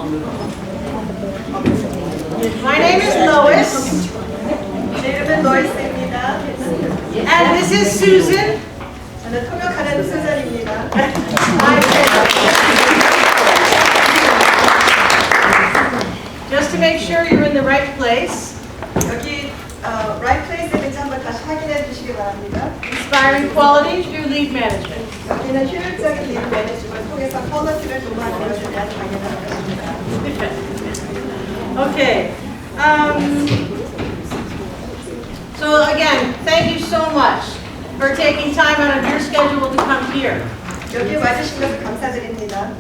My name is Lois. 제 이름은 로이스입니다. And this is Susan. 저는 통역하는 수잔입니다. Just to make sure you're in the right place. 여기 right place인지 한번 다시 확인해 주시기 바랍니다. Inspiring quality through lead management. 여기는 효율적인 lead management을 통해서 퀄리티를 도모하는 것에 대한 강연을 하겠습니다. Okay. So again, thank you so much for taking time out of your schedule to come here. 여기 와주신 것을 감사드립니다.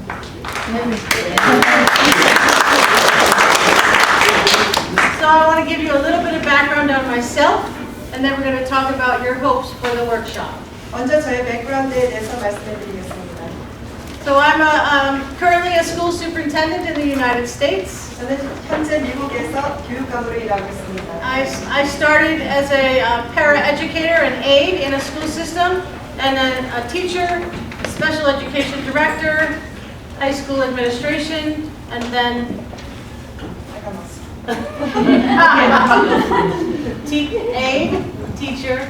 So I want to give you a little bit of background on myself, and then we're going to talk about your hopes for the workshop. 먼저 저의 백그라운드에 대해서 말씀드리겠습니다. So I'm currently a school superintendent in the United States. 저는 현재 미국에서 교육감으로 일하고 있습니다. I started as a para-educator and aide in a school system, and then a teacher, special education director, high school administration, and then aide, teacher,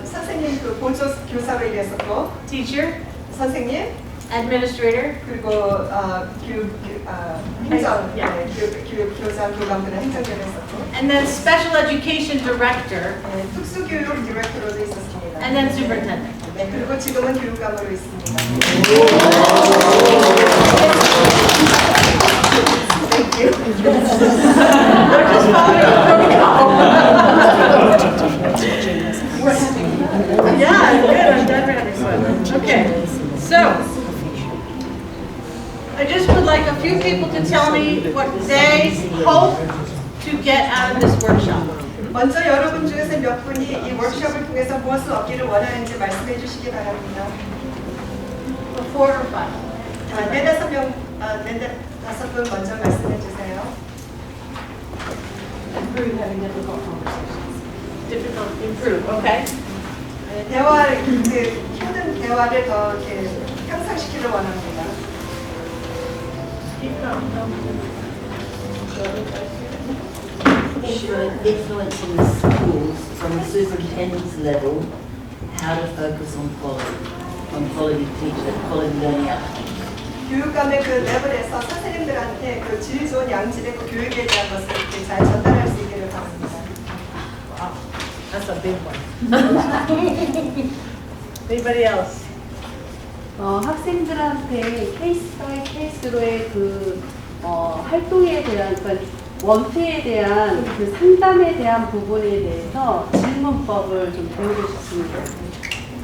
선생님 그 보조 교사로 일했었고, teacher, 선생님, administrator, 그리고 행정, 교사, 교감들은 행정대를 했었고, and then special education director, 특수교육 디렉터로도 있었습니다. And then superintendent. 네, 그리고 지금은 교육감으로 있습니다. Thank you. We're just following the protocol. Yeah, good. I'm done running. Okay, so I just would like a few people to tell me what they hope to get out of this workshop. 먼저 여러분 중에서 몇 분이 이 워크숍을 통해서 무엇을 얻기를 원하는지 말씀해 주시기 바랍니다. 4 or 5. 네다섯 명, 다섯 분 먼저 말씀해 주세요. Improve having difficult conversations. Difficult, improve, okay. 대화를, 힘든 대화를 더 이렇게 향상시키려 원합니다. Keep going. Influencing the schools from the superintendent's level, how to focus on quality teacher, quality learning outcomes. 교육감의 그 레벨에서 선생님들한테 그 질 좋은 양질의 그 교육에 대한 것을 이렇게 잘 전달할 수 있기를 바랍니다. Wow, that's a big one. Anybody else? 학생들한테 케이스 바이 케이스로의 그 활동에 대한, 그러니까 원피에 대한 그 상담에 대한 부분에 대해서 질문법을 좀 배우고 싶습니다.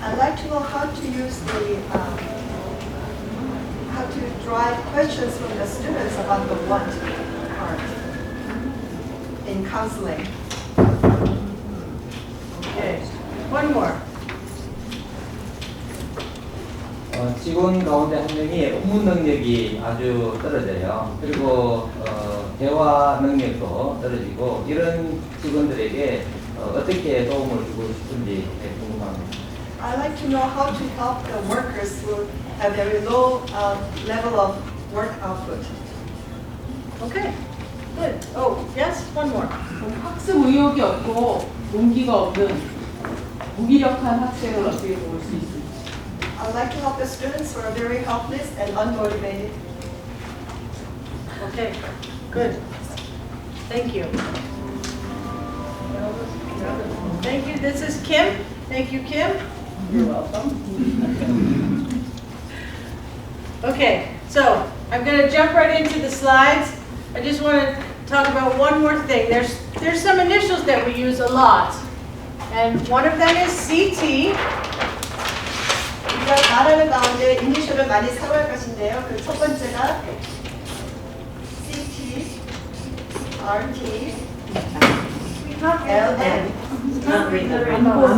I'd like to know how to use the how to drive questions from the students about the want part in counseling. Okay, one more. 직원 가운데 한 명이 업무 능력이 아주 떨어져요. 그리고 대화 능력도 떨어지고 이런 직원들에게 어떻게 도움을 주고 싶은지 궁금합니다. I'd like to know how to help the workers who have very low level of work output. Okay, good. Oh, yes, one more. 학습 의욕이 없고 용기가 없는 무기력한 학생을 어떻게 도울 수 있을지. I'd like to help the students who are very helpless and unmotivated. Okay, good. Thank you. Thank you. This is Kim. Thank you, Kim. You're welcome. Okay, so I'm going to jump right into the slides. I just want to talk about one more thing. There's some initials that we use a lot, and one of them is CT. 우리가 말하는 가운데 이니셜을 많이 사용할 것인데요. 그 첫 번째가 CT, RT, LN. 안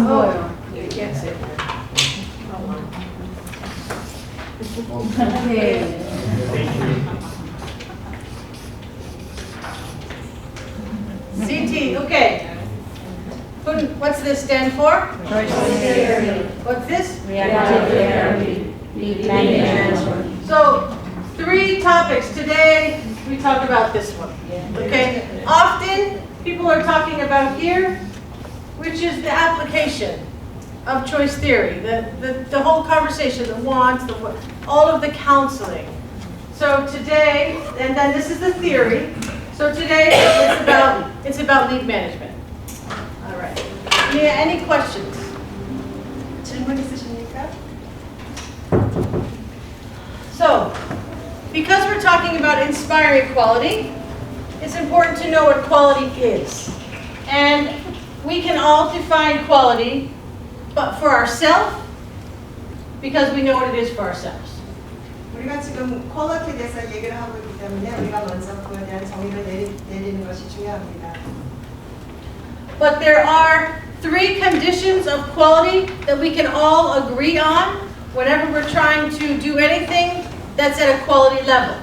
보여요. You can't see it. 네. CT, okay. What's this stand for? What's this? Reactive therapy. So, 3 topics. Today, we talk about this one. Okay? Often, people are talking about here, which is the application of choice theory, the whole conversation, the wants, all of the counseling. So today, and then this is the theory. So today it's about lead management. All right. Any questions? 질문 있으십니까? So, because we're talking about inspiring quality, it's important to know what quality is. And we can all define quality, but for ourselves, because we know what it is for ourselves. 우리가 지금 퀄리티에 대해서 얘기를 하고 있기 때문에 우리가 먼저 그에 대한 정의를 내리는 것이 중요합니다. But there are 3 conditions of quality that we can all agree on whenever we're trying to do anything that's at a quality level.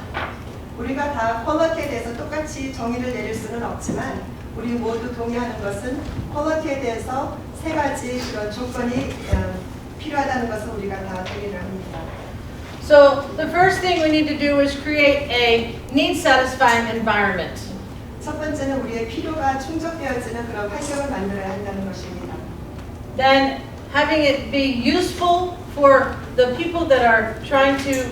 우리가 다 퀄리티에 대해서 똑같이 정의를 내릴 수는 없지만 우리 모두 동의하는 것은 퀄리티에 대해서 3가지 그런 조건이 필요하다는 것을 우리가 다 동의를 합니다. So the first thing we need to do is create a need-satisfying environment. 첫 번째는 우리의 필요가 충족되어지는 그런 환경을 만들어야 한다는 것입니다. Then having it be useful for the people that are trying to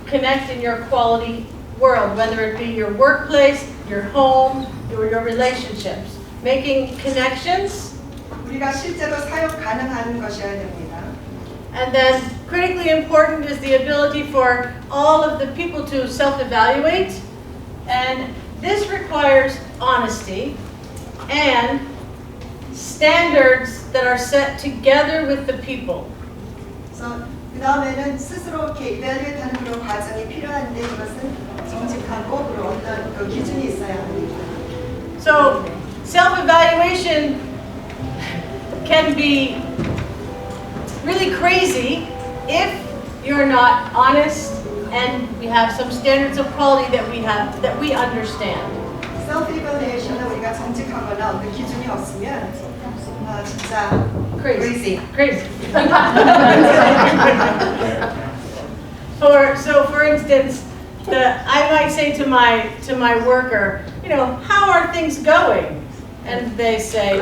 connect in your quality world, whether it be your workplace, your home, or your relationships. Making connections. 우리가 실제로 사용 가능한 것이어야 됩니다. And then critically important is the ability for all of the people to self-evaluate. And this requires honesty and standards that are set together with the people. 그래서 그 다음에는 스스로 이렇게 이벨리에이트하는 그런 과정이 필요한데 이것은 정직하고 그런 어떤 그 기준이 있어야 합니다. So self-evaluation can be really crazy if you're not honest and we have some standards of quality that we understand. 셀프 이벨리에이션은 우리가 정직하거나 어떤 기준이 없으면 진짜 Crazy. For instance, I might say to my worker, you know, how are things going? And they say,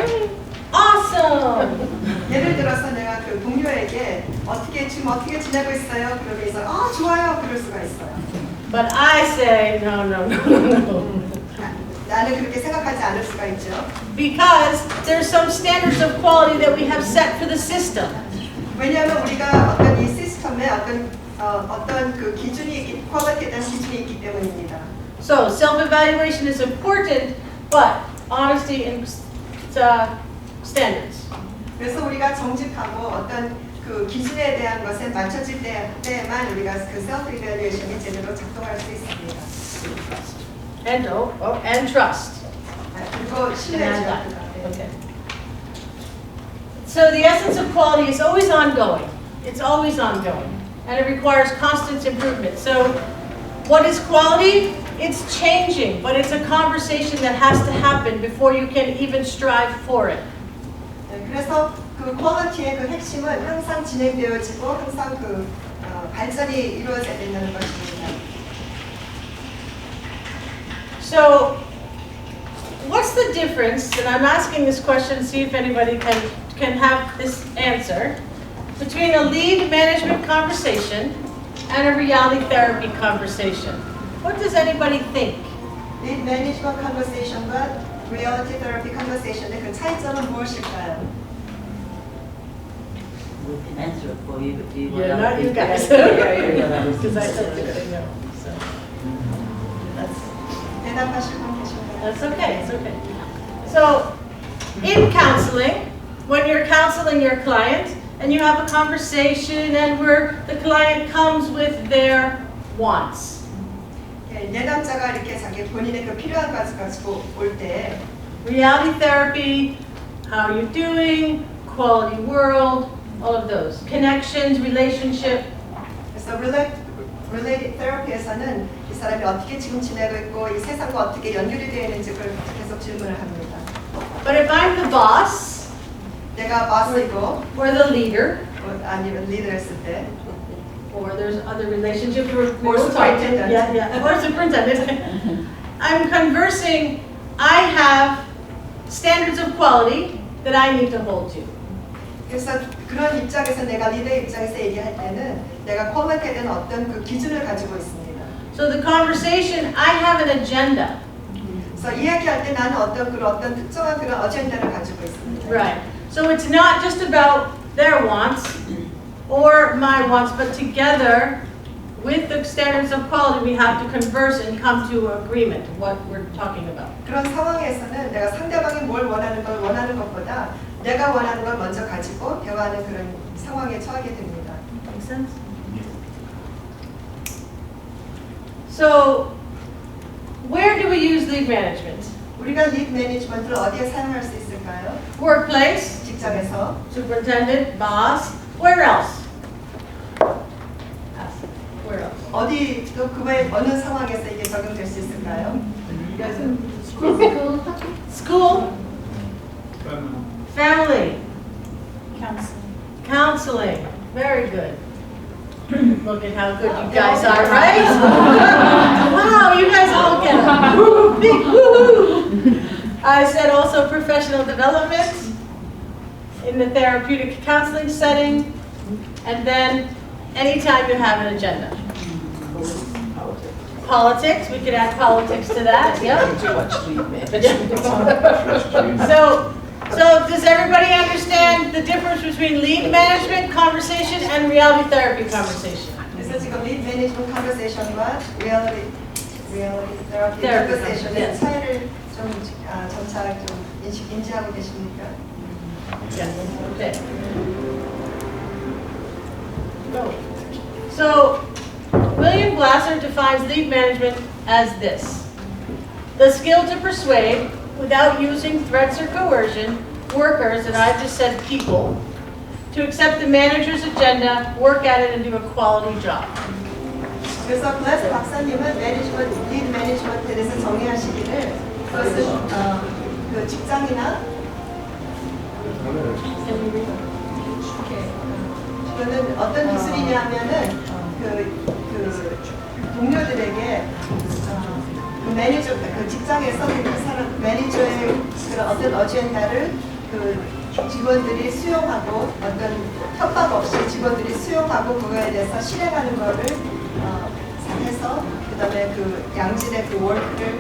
awesome. 예를 들어서 내가 그 동료에게 지금 어떻게 지내고 있어요? 그러면서 좋아요 그럴 수가 있어요. But I say, no. 나는 그렇게 생각하지 않을 수가 있죠. Because there's some standards of quality that we have set for the system. 왜냐하면 우리가 어떤 이 시스템에 어떤 그 기준이 퀄리티에 대한 기준이 있기 때문입니다. So self-evaluation is important, but honesty and standards. 그래서 우리가 정직하고 어떤 그 기준에 대한 것에 맞춰질 때만 우리가 그 셀프 이벨리에이션이 제대로 작동할 수 있습니다. And trust. 그리고 신뢰죠. Okay. So the essence of quality is always ongoing. It's always ongoing. And it requires constant improvement. So what is quality? It's changing, but it's a conversation that has to happen before you can even strive for it. 그래서 그 퀄리티의 그 핵심은 항상 진행되어지고 항상 그 발전이 이루어져야 된다는 것입니다. So what's the difference, and I'm asking this question to see if anybody can have this answer, between a lead management conversation and a reality therapy conversation? What does anybody think? Lead management conversation과 reality therapy conversation의 그 차이점은 무엇일까요? We can answer it for you, but do you want Yeah, not you guys. Because I said it, no. So that's 대답하실 분 계신가요? That's okay, it's okay. So, in counseling, when you're counseling your client and you have a conversation and where the client comes with their wants. 내담자가 이렇게 자기 본인의 그 필요한 것을 가지고 올 때 Reality therapy, how are you doing, quality world, all of those. Connections, relationship. 그래서 related therapy에서는 이 사람이 어떻게 지금 지내고 있고 이 세상과 어떻게 연결이 되어 있는지 그걸 계속 질문을 합니다. But if I'm the boss, 내가 boss이고 or the leader, 아니면 리더했을 때 or there's other relationships or Or superintendent. Yeah, or superintendent. I'm conversing, I have standards of quality that I need to hold to. 그래서 그런 입장에서 내가 리더의 입장에서 얘기할 때는 내가 퀄리티에 대한 어떤 그 기준을 가지고 있습니다. So the conversation, I have an agenda. 그래서 이야기할 때 나는 어떤 특정한 그런 어젠다를 가지고 있습니다. Right. So it's not just about their wants or my wants, but together with the standards of quality, we have to converse and come to agreement what we're talking about. 그런 상황에서는 내가 상대방이 뭘 원하는 걸 원하는 것보다 내가 원하는 걸 먼저 가지고 대화하는 그런 상황에 처하게 됩니다. Make sense? So, where do we use lead management? 우리가 리드 매니지먼트를 어디에 사용할 수 있을까요? Workplace, 직장에서, superintendent, boss, where else? Where else? 어디 또 그 외에 어느 상황에서 이게 적용될 수 있을까요? School, family, counseling. Very good. Look at how good you guys are, right? Wow, you guys all get it. Woo, big woo-hoo. I said also professional development in the therapeutic counseling setting, and then anytime you have an agenda. Politics, we could add politics to that, yep. So does everybody understand the difference between lead management conversation and reality therapy conversation? 그래서 지금 리드 매니지먼트 컨버세이션과 리얼리티 테라피 Therapy 컨버세이션의 conversation. 차이를 좀 점차 좀 인지하고 계십니까? Yes. Okay. So, William Glasser defines lead management as this: the skill to persuade, without using threats or coercion, workers, and I just said people, to accept the manager's agenda, work at it, and do a quality job. 그래서 글래스 박사님은 리드 매니지먼트에 대해서 정의하시기를 그것은 그 직장이나 그거는 어떤 기술이냐면은 그 동료들에게 그 매니저 그 직장에서 그 사람 매니저의 그런 어떤 어젠다를 그 직원들이 수용하고 어떤 협박 없이 직원들이 수용하고 그거에 대해서 실행하는 거를 해서 그다음에 그 양질의 그 월크를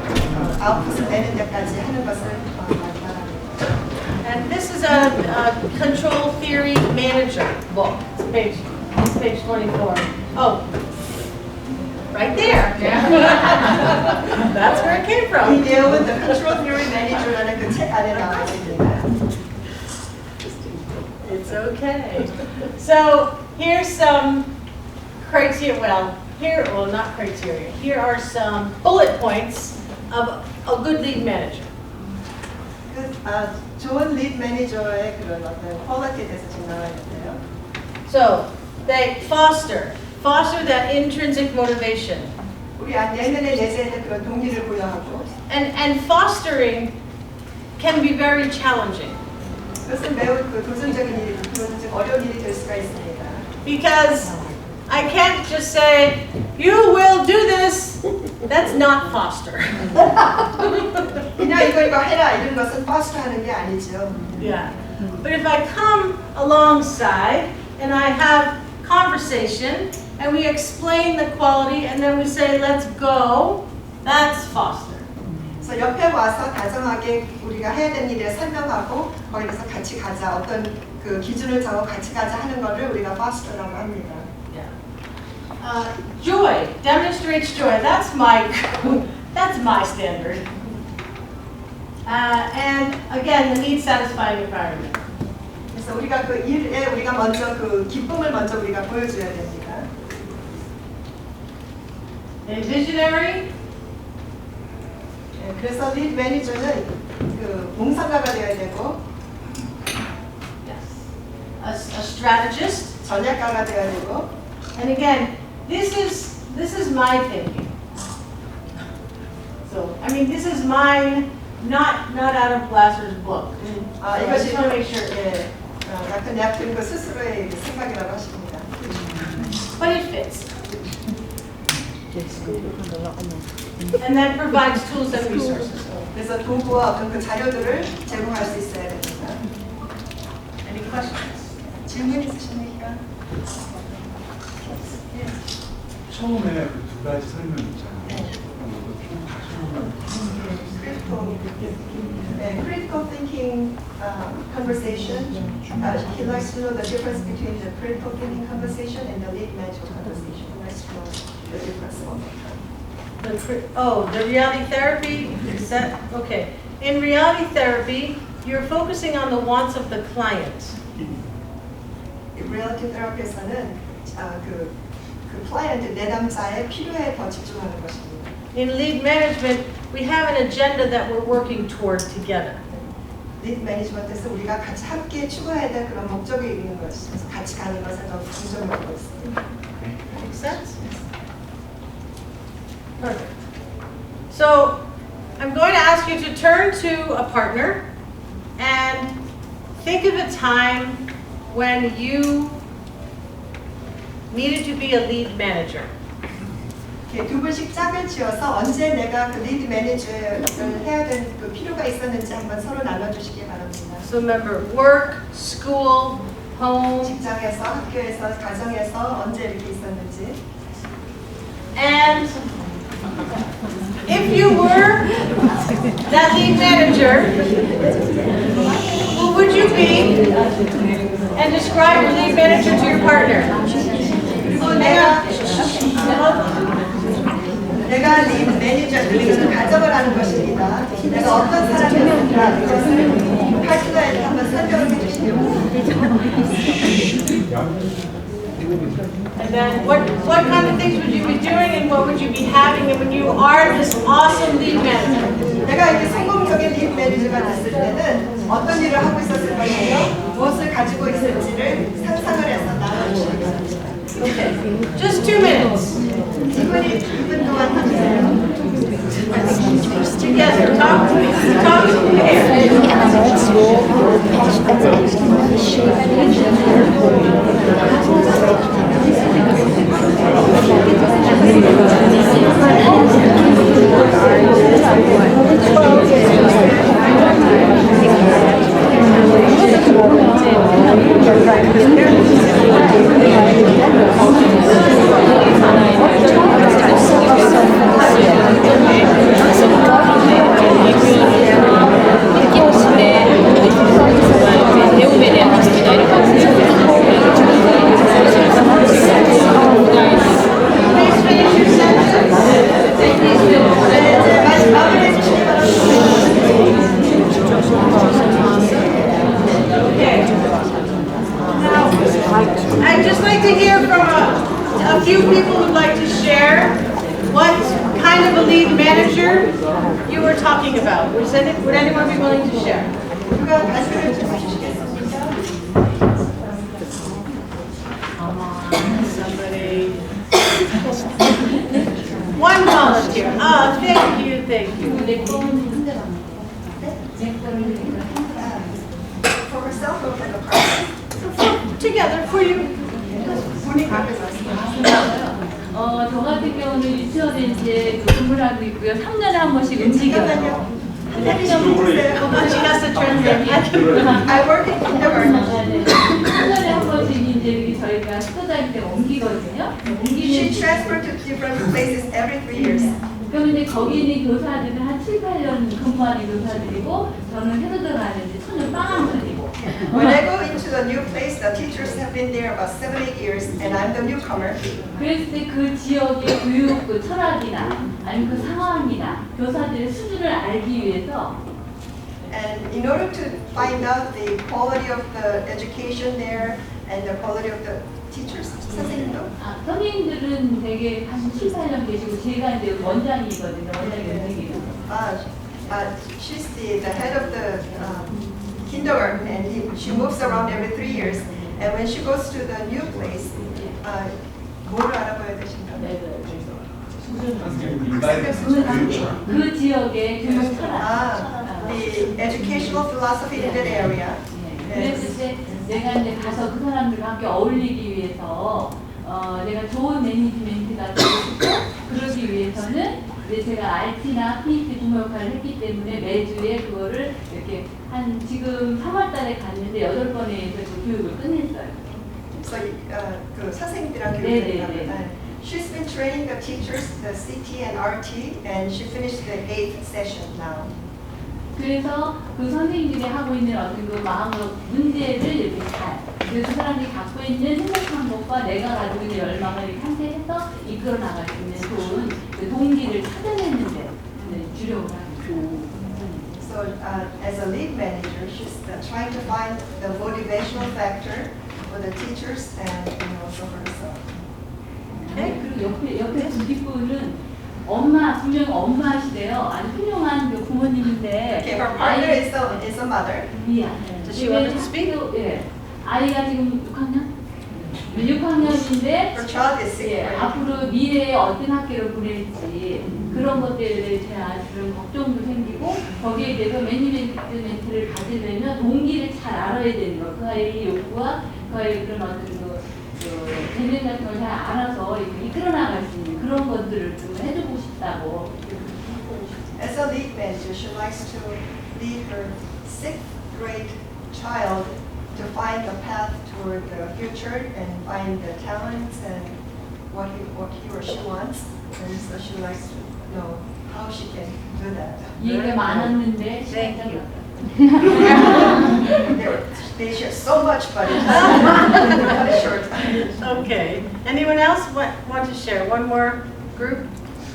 아웃풋을 내는 데까지 하는 것을 말합니다. And this is a control theory manager book. It's page 24. Oh, right there. That's where it came 이 from. 내용은 The Control Theory Manager라는 그 책 안에 나와 있습니다. It's okay. So here's some criteria. Well, not criteria. Here are some bullet points of a good lead manager. 좋은 리드 매니저의 그런 어떤 퀄리티에 대해서 지금 나와 있는데요. So they foster that intrinsic motivation. 우리 내면에 내재하는 그런 동기를 부여하고 And fostering can be very challenging 그것은 매우 그 도전적인 일이, 도전적 어려운 일이 될 수가 있습니다. because I can't just say, you will do this. That's not foster. 그냥 이거 해라 이런 것은 파스트하는 게 아니죠. Yeah. But if I come alongside and I have conversation and we explain the quality and then we say, let's go, that's foster. 그래서 옆에 와서 다정하게 우리가 해야 되는 일에 설명하고 거기에 대해서 같이 가자 어떤 그 기준을 정하고 같이 가자 하는 거를 우리가 파스트라고 합니다. Joy demonstrates joy. That's my standard. And again, the need satisfying environment. 그래서 우리가 그 일에 우리가 먼저 그 기쁨을 먼저 우리가 보여줘야 됩니다. And visionary. 그래서 리드 매니저는 그 봉사가가 되어야 되고, A strategist. 전략가가 되어야 되고, And again, this is my thinking. So I mean, this is mine, not out of Glasser's book. I just want to make sure. 닥터 냅튼 그 스스로의 생각이라고 하십니다. But but it fits. And then provides tools and resources. 그래서 도구와 어떤 그 자료들을 제공할 수 있어야 됩니다. Any questions? 질문 있으십니까? 처음에 그 두 가지 설명 있잖아요. Critical thinking conversation. He likes to know the difference between the critical thinking conversation and the lead management conversation. He likes to know the difference all the time. The reality therapy, is that, okay. In reality therapy, you're focusing on the wants of the client. Reality therapy에서는 그 클라이언트 내담자의 필요에 더 집중하는 것입니다. In lead management, we have an agenda that we're working toward together. 리드 매니지먼트에서 우리가 같이 함께 추구해야 될 그런 목적이 있는 것이죠. 같이 가는 것에 더 중점을 두고 있습니다. Make sense? Perfect. So, I'm going to ask you to turn to a partner and think of a time when you needed to be a lead manager. 이렇게 두 분씩 짝을 지어서 언제 내가 그 리드 매니저를 해야 되는 그 필요가 있었는지 한번 서로 나눠주시기 바랍니다. So remember, work, school, home, 직장에서, 학교에서, 가정에서 언제 이렇게 있었는지. and if you were that lead manager, who would you be? And describe your lead manager to your partner. 내가 리드 매니저, 이것은 가정을 하는 것입니다. 내가 어떤 사람이었는가 이것을 파트너에게 한번 설명을 해주시면. And then what kind of things would you be doing and what would you be having when you are this awesome lead manager? 내가 이렇게 성공적인 리드 매니저가 됐을 때는 어떤 일을 하고 있었을 것이며 무엇을 가지고 있을지를 상상을 해서 나눠주시기 바랍니다. Okay, just 2 minutes. 2분 동안 해주세요. Together, talk to me. Talk to me here. I'd just like to hear from a few people who'd like to share what kind of a lead manager you were talking about. Would anyone be willing to share? 누가 말씀을 좀 해주시겠습니까? Somebody. One volunteer. Oh, thank you, thank you. For herself or for the partner? Together for you. 본인 앞에서 말씀하세요. 저 같은 경우는 유치원에 이제 근무를 하고 있고요. 3년에 한 번씩 움직여요. 잠깐만요. 혜리 좀 해주세요. She has to translate. I work in kindergarten. 3년에 한 번씩 이제 여기 저희가 수도다닐 때 옮기거든요. She 옮기는 transferred to different places every 3 years. 그럼 이제 거기 있는 교사들은 한 7, 8년 근무하는 교사들이고 저는 새로 들어가는데 손을 빵 들리고 When I go into the new place, the teachers have been there about 7, 8 years, and I'm the newcomer. 그랬을 때 그 지역의 교육 그 철학이나 아니면 그 상황이나 교사들의 수준을 알기 위해서 And in order to find out the quality of the education there and the quality of the teachers, 선생님도? 선생님들은 되게 한 7, 8년 계시고 제가 이제 원장이거든요. 원장이 원장이에요. She's the head of the kindergarten, and she moves around every 3 years. And when she goes to the new place, 뭐를 알아봐야 되신가요? 그 지역의 교육 철학. The educational philosophy in that area. 그랬을 때 내가 이제 가서 그 사람들과 함께 어울리기 위해서 내가 좋은 매니지멘트가 되고 싶고 그러기 위해서는 이제 제가 RT나 PT 부모 역할을 했기 때문에 매주에 그거를 이렇게 한 지금 3월달에 갔는데 8번에 해서 그 교육을 끝냈어요. 그래서 그 선생님들이랑 네네네. 교육을 합니다. She's been training the teachers, the CT and RT, and she finished the 8th session now. 그래서 그 선생님들이 하고 있는 어떤 그 마음으로 문제를 이렇게 그래서 사람들이 갖고 있는 생각한 것과 내가 가지고 있는 열망을 이렇게 상태에서 이끌어 나갈 수 있는 좋은 그 동기를 찾아내는 데 주력을 하고 So as a lead manager, she's trying to find the motivational factor for the teachers and also for herself. 네? 그리고 옆에 두 뒷분은 엄마, 분명 엄마시대요. 아주 훌륭한 그 부모님인데. Okay, her partner is a mother. Does she want to speak? 예. 아이가 지금 6학년? 6학년인데 Her child is 6th 예, grade. 앞으로 미래에 어떤 학교를 보낼지 그런 것들에 대한 그런 걱정도 생기고 거기에 대해서 매니지멘트를 가지려면 동기를 잘 알아야 되는 거. 그 아이의 욕구와 그 아이의 그런 어떤 그 재능 같은 걸 잘 알아서 이끌어 나갈 수 있는 그런 것들을 좀 해주고 싶다고. As a lead manager, she likes to lead her 6th grade child to find the path toward the future and find the talents and what he or she wants. And so she likes to know how she can do that. 얘기가 많았는데 시간이 They share so much, but it's not a short time. Okay. Anyone else want to share? One more group?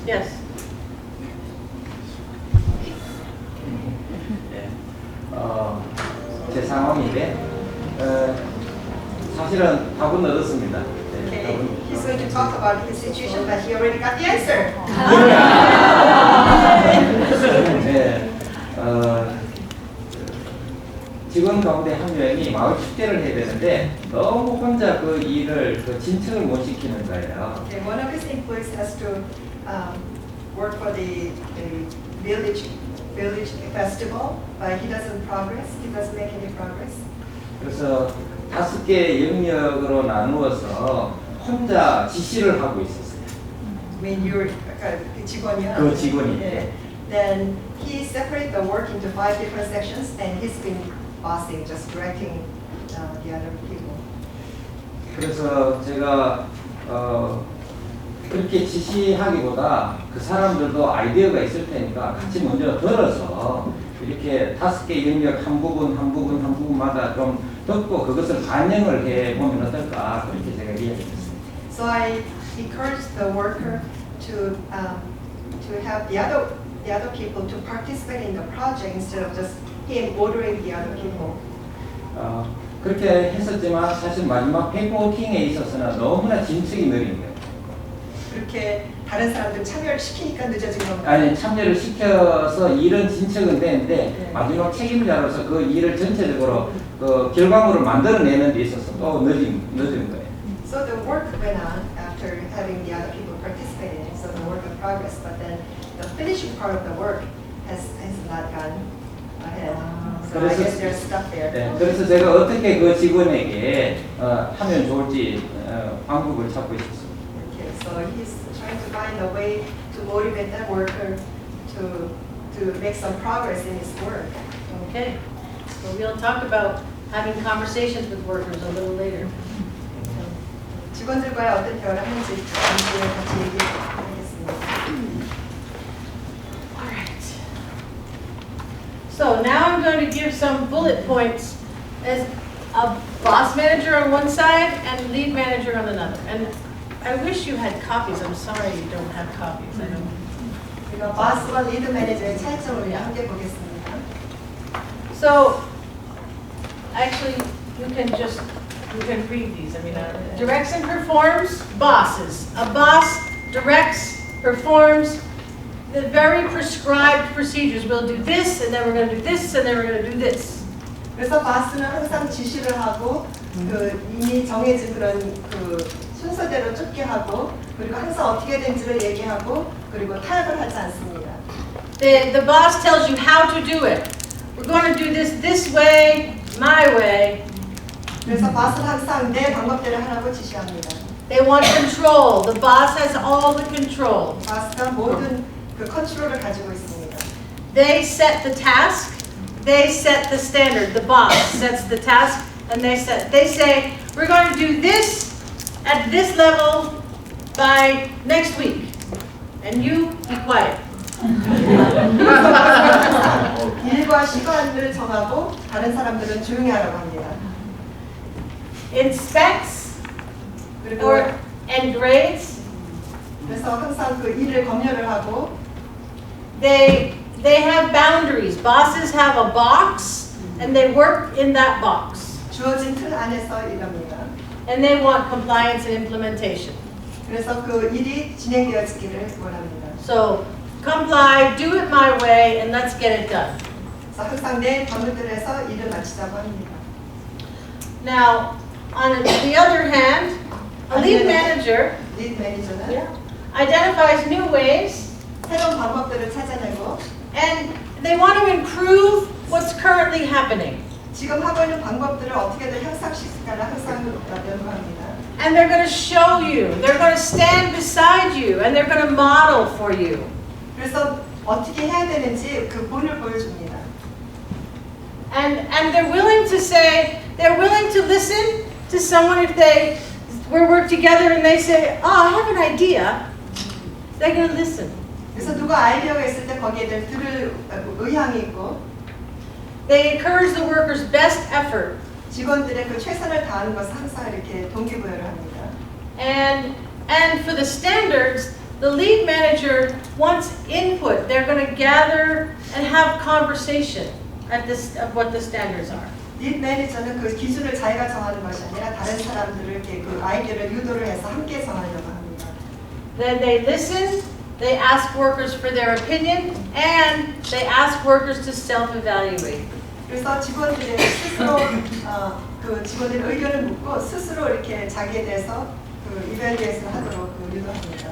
Yes. 제 상황인데 사실은 답은 얻었습니다. Okay. He's going to talk about his situation, but he already got the answer. 네, 직원 가운데 한 명이 마을 축제를 해야 되는데 너무 혼자 그 일을 진척을 못 시키는 거예요. Okay, one of his employees has to work for the village festival, but he doesn't progress. He doesn't make any progress. 그래서 5개 영역으로 나누어서 혼자 지시를 하고 있었어요. When you're 그 직원이요. 그 직원이. 네. Then he separated the work into 5 different sections, and he's been bossing, just directing the other people. 그래서 제가 그렇게 지시하기보다 그 사람들도 아이디어가 있을 테니까 같이 먼저 들어서 이렇게 5개 영역 한 부분마다 좀 듣고 그것을 반영을 해보면 어떨까 그렇게 제가 이야기했습니다. So I encouraged the worker to have the other people to participate in the project instead of just him ordering the other people. 그렇게 했었지만 사실 마지막 페이퍼워킹에 있어서는 너무나 진척이 느린 거예요. 그렇게 다른 사람들 참여를 시키니까 늦어진 겁니다. 아니 참여를 시켜서 일은 진척은 되는데 네. 마지막 책임자로서 그 일을 전체적으로 그 결과물을 만들어내는 데 있어서 또 늦은 거예요. So the work went on after having the other people participate in it. So the work in progress, but then the finishing part of the work has not gone ahead. So I guess they're stuck there. 네, 그래서 제가 어떻게 그 직원에게 하면 좋을지 방법을 찾고 있었습니다. Okay, so he's trying to find a way to motivate that worker to make some progress in his work. Okay. So we'll talk about having conversations with workers a little later. 직원들과의 어떤 대화를 하는지 잠시 같이 얘기하겠습니다. All right. So now I'm going to give some bullet points as a boss manager on one side and lead manager on another. And I wish you had copies. I'm sorry you don't have copies. I don't. 우리가 바스와 리드 매니저의 차이점을 함께 보겠습니다. So actually, you can read these. I mean, directs and performs bosses. A boss directs, performs the very prescribed procedures. We'll do this, and then we're going to do this, and then we're going to do this. 그래서 바스는 항상 지시를 하고 그 이미 정해진 그런 그 순서대로 쫓게 하고 그리고 항상 어떻게 된지를 얘기하고 그리고 타협을 하지 않습니다. The boss tells you how to do it. We're going to do this way, my way. 그래서 바스는 항상 내 방법대로 하라고 지시합니다. They want control. The boss has all the control. 바스가 모든 그 컨트롤을 가지고 있습니다. They set the task. They set the standard. The boss sets the task, and they say, we're going to do this at this level by next week, and you be quiet. 일과 시간을 정하고 다른 사람들은 조용히 하라고 합니다. Inspects 그리고 and grades. 그래서 항상 그 일을 검열을 하고 They have boundaries. Bosses have a box, and they work in that box. 주어진 틀 안에서 일합니다. And they want compliance and implementation. 그래서 그 일이 진행되어지기를 원합니다. So comply, do it my way, and let's get it done. 그래서 항상 내 방법들에서 일을 마치자고 합니다. Now, on the other hand, a lead manager 리드 매니저는 identifies new ways, 새로운 방법들을 찾아내고 and they want to improve what's currently happening. 지금 하고 있는 방법들을 어떻게든 향상시킬까를 항상 연구합니다. And they're going to show you. They're going to stand beside you, and they're going to model for you. 그래서 어떻게 해야 되는지 그 본을 보여줍니다. And they're willing to say, they're willing to listen to someone if we work together and they say, oh, I have an idea. They're going to listen. 그래서 누가 아이디어가 있을 때 거기에 대해 들을 의향이 있고 They encourage the workers' best effort. 직원들의 그 최선을 다하는 것을 항상 이렇게 동기부여를 합니다. And for the standards, the lead manager wants input. They're going to gather and have conversation of what the standards are. 리드 매니저는 그 기준을 자기가 정하는 것이 아니라 다른 사람들을 이렇게 그 아이디어를 유도를 해서 함께 정하려고 합니다. Then they listen, they ask workers for their opinion, and they ask workers to self-evaluate. 그래서 직원들의 스스로 그 직원들의 의견을 묻고 스스로 이렇게 자기에 대해서 그 이밸리에이션 하도록 그 유도합니다.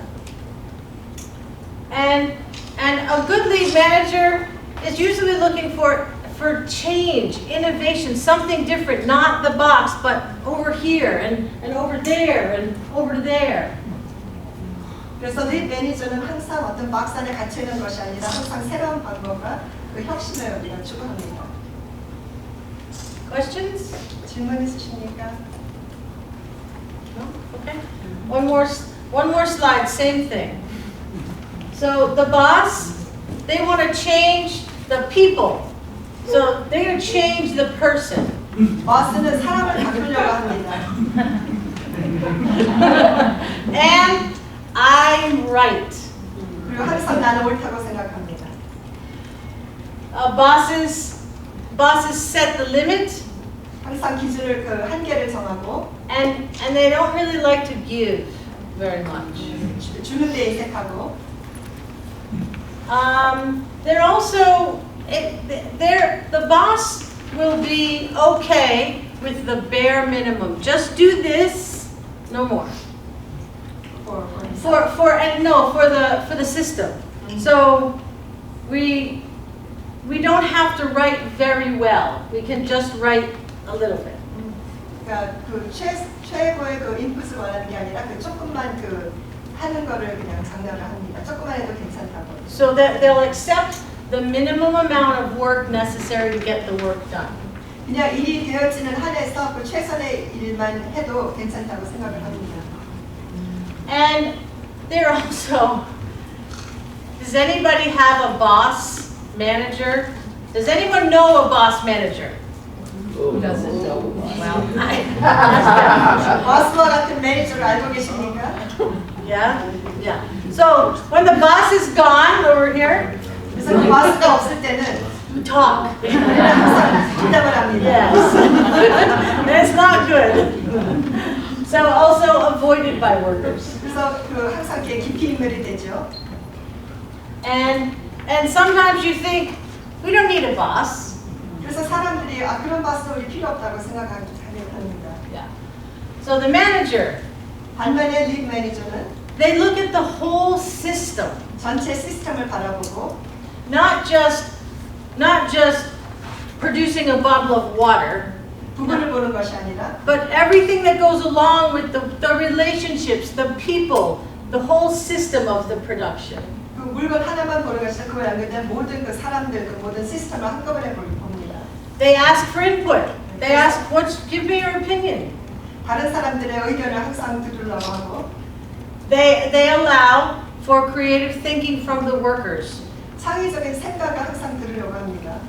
And a good lead manager is usually looking for change, innovation, something different, not the box, but over here and over there and over there. 그래서 리드 매니저는 항상 어떤 박스 안에 갇혀 있는 것이 아니라 항상 새로운 방법과 그 혁신을 우리가 추구합니다. Questions? 질문 있으십니까? No? Okay. One more slide, same thing. So the boss, they want to change the people. So they're going to change the person. 버스는 사람을 바꾸려고 합니다. And I'm right. 그리고 항상 나는 옳다고 생각합니다. Bosses set the limit, 항상 기준을 그 한계를 정하고 and they don't really like to give very much. 주는 데 인색하고 They're also the boss will be okay with the bare minimum. Just do this, no more. For the system. So we don't have to write very well. We can just write a little bit. 그러니까 그 최고의 그 인풋을 원하는 게 아니라 그 조금만 그 하는 거를 그냥 장려를 합니다. 조금만 해도 괜찮다고. So that they'll accept the minimum amount of work necessary to get the work done. 그냥 일이 되어지는 한에서 그 최선의 일만 해도 괜찮다고 생각을 합니다. And they're also, does anybody have a boss manager? Does anyone know a boss manager? Who doesn't know? Well, 버스와 같은 매니저를 알고 계십니까? yeah. So when the boss is gone over here, 그래서 그 버스가 없을 때는 you talk. 항상 긴장을 합니다. Yes. That's not good. So also avoided by workers. 그래서 그 항상 이렇게 깊이 인멸이 되죠. And sometimes you think we don't need a boss. 그래서 사람들이 그런 버스 우리 필요 없다고 생각합니다. Yeah. So the manager, 반면에 리드 매니저는 they look at the whole system, 전체 시스템을 바라보고 not just producing a bottle of water. 부분을 보는 것이 아니라 but everything that goes along with the relationships, the people, the whole system of the production. 그 물건 하나만 보는 것이 아니라 그걸 연결된 모든 그 사람들, 그 모든 시스템을 한꺼번에 봅니다. They ask for input. They ask, give me your opinion. 다른 사람들의 의견을 항상 들으려고 하고 They allow for creative thinking from the workers. 창의적인 생각을 항상 들으려고 합니다.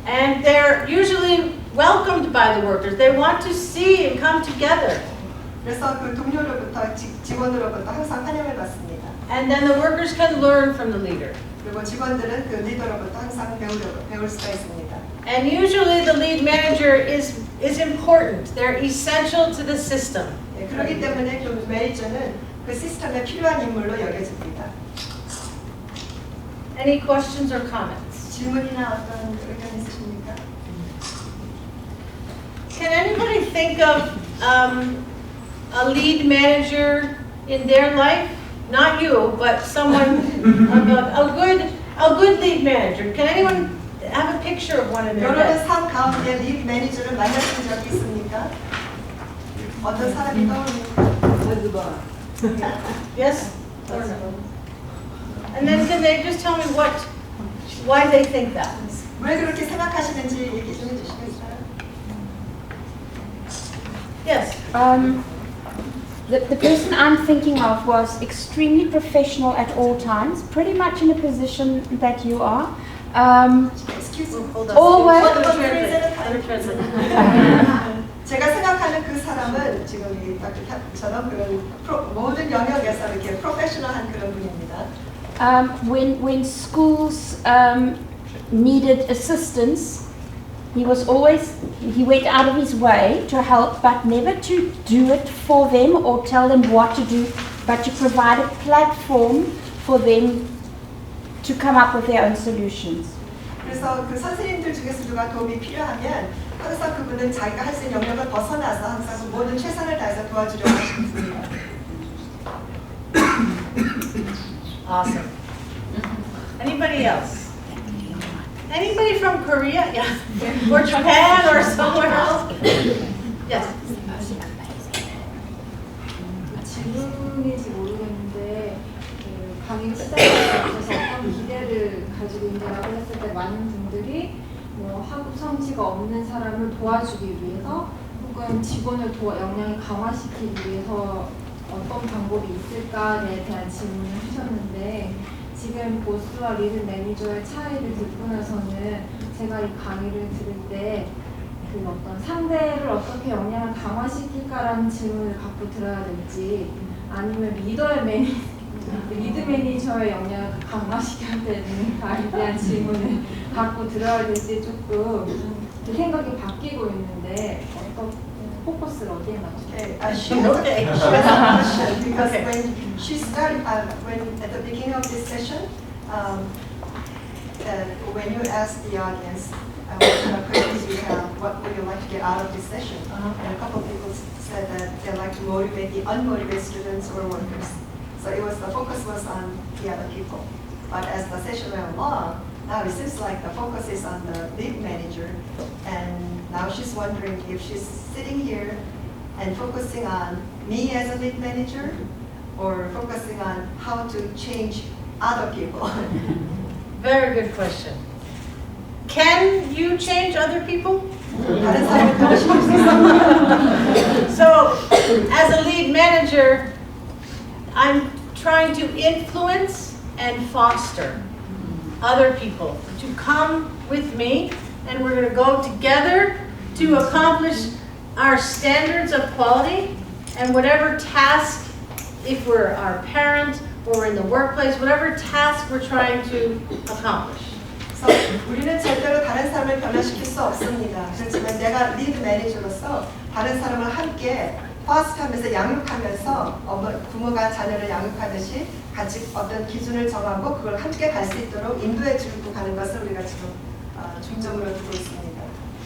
And they're usually welcomed by the workers. They want to see and come together. 그래서 그 동료로부터 직원으로부터 항상 환영을 받습니다. And then the workers can learn from the leader. 그리고 직원들은 그 리더로부터 항상 배울 수가 있습니다. And usually the lead manager is important. They're essential to the system. 네, 그렇기 때문에 그 매니저는 그 시스템에 필요한 인물로 여겨집니다. Any questions or comments? 질문이나 어떤 의견 있으십니까? Can anybody think of a lead manager in their life? Not you, but someone, a good lead manager. Can anyone have a picture of one in their 여러분 head? 삶 가운데 리드 매니저를 만나신 적이 있습니까? 어떤 사람이 떠오릅니까? Yes? Or no? And then can they just tell me why they think that? 왜 그렇게 생각하시는지 얘기 좀 해주시겠어요? Yes. The person I'm thinking of was extremely professional at all times, pretty much in a position that you are. Excuse me. Hold on. Always- Let me translate. 제가 생각하는 그 사람은 지금 이 닥터처럼 그런 모든 영역에서 이렇게 프로페셔널한 그런 분입니다. When schools needed assistance, he went out of his way to help, but never to do it for them or tell them what to do, but to provide a platform for them to come up with their own solutions. 그래서 그 선생님들 중에서 누가 도움이 필요하면 항상 그분은 자기가 할 수 있는 영역을 벗어나서 항상 그 모든 최선을 다해서 도와주려고 하십니다. Awesome. Anybody else? Anybody from Korea? Yeah. Or Japan or somewhere else? Yes. 질문인지 모르겠는데 그 강의 시작에 있어서 어떤 기대를 가지고 있냐고 했을 때 많은 분들이 뭐 학업 성취가 없는 사람을 도와주기 위해서 혹은 직원을 역량을 강화시키기 위해서 어떤 방법이 있을까에 대한 질문을 하셨는데 지금 보스와 리드 매니저의 차이를 듣고 나서는 제가 이 강의를 들을 때 그 어떤 상대를 어떻게 역량을 강화시킬까라는 질문을 갖고 들어야 될지 아니면 리드 매니저의 역량을 강화시켜야 되는가에 대한 질문을 갖고 들어야 될지 조금 생각이 바뀌고 있는데 어떤 포커스를 어디에 맞출까요? She has a question because when she started, when at the beginning of this session, when you asked the audience what kind of questions you have, what would you like to get out of this session, and a couple of people said that they like to motivate the unmotivated students or workers. So the focus was on the other people. But as the session went along, now it seems like the focus is on the lead manager, and now she's wondering if she's sitting here and focusing on me as a lead manager or focusing on how to change other people. Very good question. Can you change other people? 다른 사람을 변화시킬 수 있어요. So, as a lead manager, I'm trying to influence and foster other people to come with me, and we're going to go together to accomplish our standards of quality and whatever task, if we're our parent or we're in the workplace, whatever task we're trying to accomplish. 그래서 우리는 절대로 다른 사람을 변화시킬 수 없습니다. 그렇지만 내가 리드 매니저로서 다른 사람을 함께 파스트하면서 양육하면서 부모가 자녀를 양육하듯이 같이 어떤 기준을 정하고 그걸 함께 갈 수 있도록 인도해 주고 가는 것을 우리가 지금 중점으로 두고 있습니다.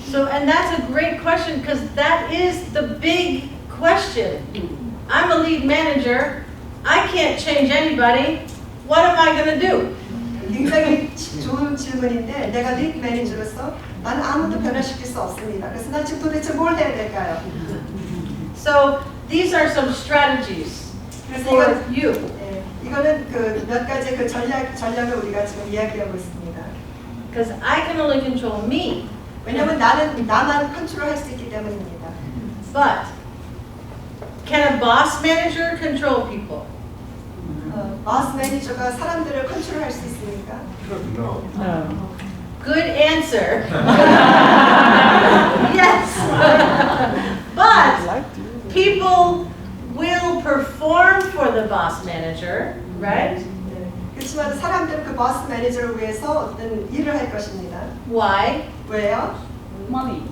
So, and that's a great question because that is the big question. I'm a lead manager. I can't change anybody. What am I going to do? 굉장히 좋은 질문인데 내가 리드 매니저로서 난 아무도 변화시킬 수 없습니다. 그래서 난 지금 도대체 뭘 해야 될까요? So these are some strategies 그래서 for 이건, you. 네, 이거는 그 몇 가지 그 전략을 우리가 지금 이야기하고 있습니다. Because I can only control me. 왜냐면 나는 나만 컨트롤할 수 있기 때문입니다. But can a boss manager control people? 마스 매니저가 사람들을 컨트롤할 수 있습니까? Good answer. Yes. But people will perform for the boss manager, right? 네. 그렇지만 사람들은 그 마스 매니저를 위해서 어떤 일을 할 것입니다. Why? 왜요? money.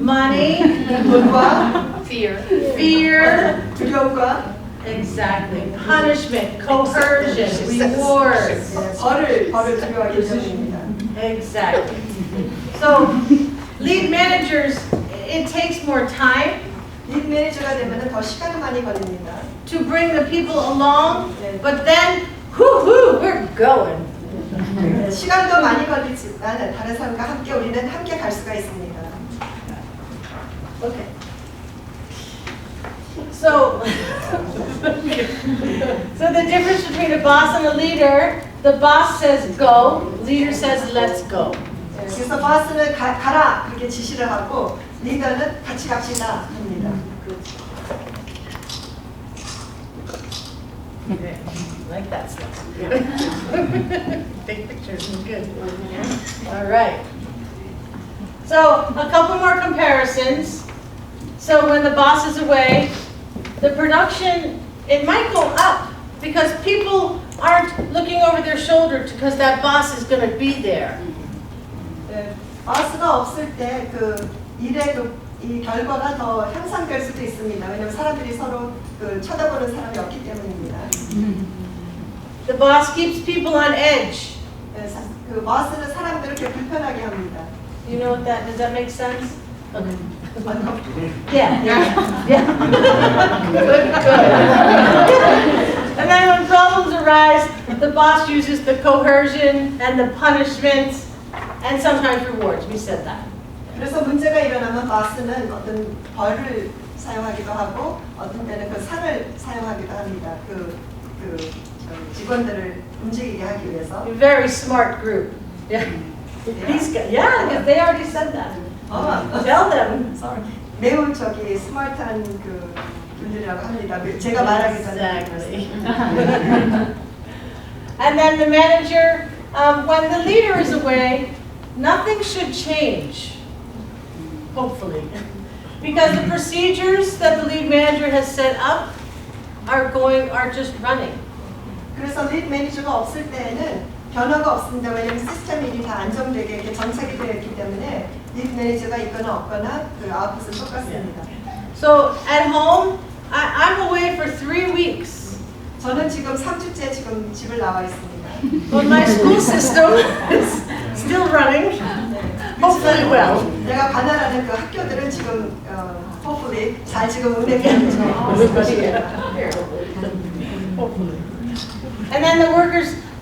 Money, 돈과 fear, fear, 두려움과 exactly. Punishment, coercion, rewards. 벌을 두려워하기 때문입니다. Exactly. So, lead managers, it takes more time 리드 매니저가 되면 더 시간이 많이 걸립니다. to bring the people along, but then, whoo, we're going. 시간도 많이 걸리지만 다른 사람과 함께 우리는 함께 갈 수가 있습니다. Okay. So, so the difference between a boss and a leader, the boss says go, leader says let's go. 그래서 보스는 가라 그렇게 지시를 하고 리더는 같이 갑시다 합니다. Okay. Like that stuff. Big pictures is good. All right. So a couple more comparisons. So when the boss is away, the production, it might go up because people aren't looking over their shoulder because that boss is going to be there. 네, 보스가 없을 때 그 일의 이 결과가 더 향상될 수도 있습니다. 왜냐하면 사람들이 서로 그 쳐다보는 사람이 없기 때문입니다. The boss keeps people on edge. 네, 그 보스는 사람들을 이렇게 불편하게 합니다. You know what that, does that make sense? Okay. uncomfortable. Yeah. Good. And then when problems arise, the boss uses the coercion and the punishment and sometimes rewards. We said that. 그래서 문제가 일어나면 보스는 어떤 벌을 사용하기도 하고 어떤 때는 그 상을 사용하기도 합니다. 직원들을 움직이게 하기 위해서. A very smart group. Yeah. These guys. Yeah, because they already said that. Tell them. Sorry. 매우 스마트한 그 분들이라고 합니다. 제가 말하기 전에. Exactly. And then the manager, when the leader is away, nothing should change. Hopefully. Because the procedures that the lead manager has set up are just running. 그래서 리드 매니저가 없을 때에는 변화가 없습니다. 왜냐하면 시스템이 이미 다 안정되게 이렇게 정착이 되어 있기 때문에 리드 매니저가 있거나 없거나 그 아웃풋은 똑같습니다. So at home, I'm away for 3 weeks. 저는 지금 3주째 지금 집을 나와 있습니다. But my school system is still running. Hopefully well. 내가 관할하는 그 학교들은 지금 hopefully 잘 지금 운행되고 있습니다. Hopefully. And then the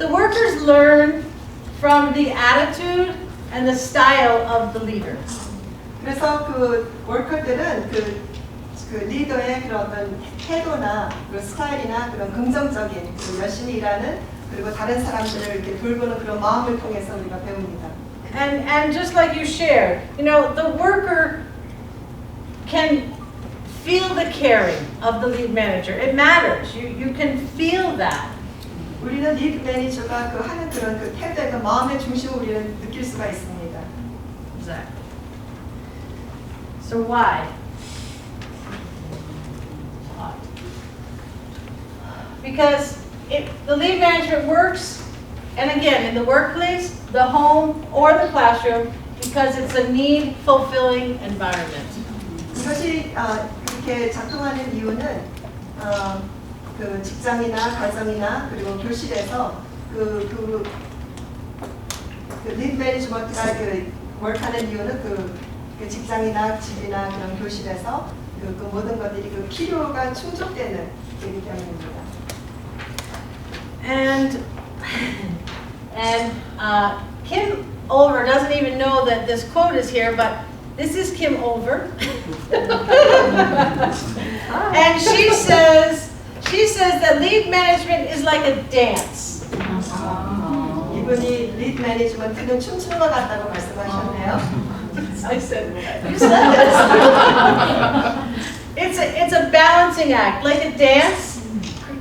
workers learn from the attitude and the style of the leader. 그래서 그 워커들은 그 리더의 그런 어떤 태도나 그 스타일이나 그런 긍정적인 그 열심히 일하는 그리고 다른 사람들을 이렇게 돌보는 그런 마음을 통해서 우리가 배웁니다. And just like you shared, you know, the worker can feel the caring of the lead manager. It matters. You can feel that. 우리는 리드 매니저가 그 하는 그런 그 태도의 그 마음의 중심을 우리는 느낄 수가 있습니다. Exactly. So why? Because the lead management works, and again, in the workplace, the home, or the classroom, because it's a need-fulfilling environment. 이것이 이렇게 작동하는 이유는 그 직장이나 가정이나 그리고 교실에서 그 리드 매니지먼트가 그 work하는 이유는 그 직장이나 집이나 그런 교실에서 그 모든 것들이 그 필요가 충족되는 거기 때문입니다. And And Kim Over doesn't even know that this quote is here, but this is Kim Over. And she says that lead management is like a dance. 이분이 리드 매니지먼트는 춤추는 것 같다고 말씀하셨네요. I said that. You said this. It's a balancing act, like a dance,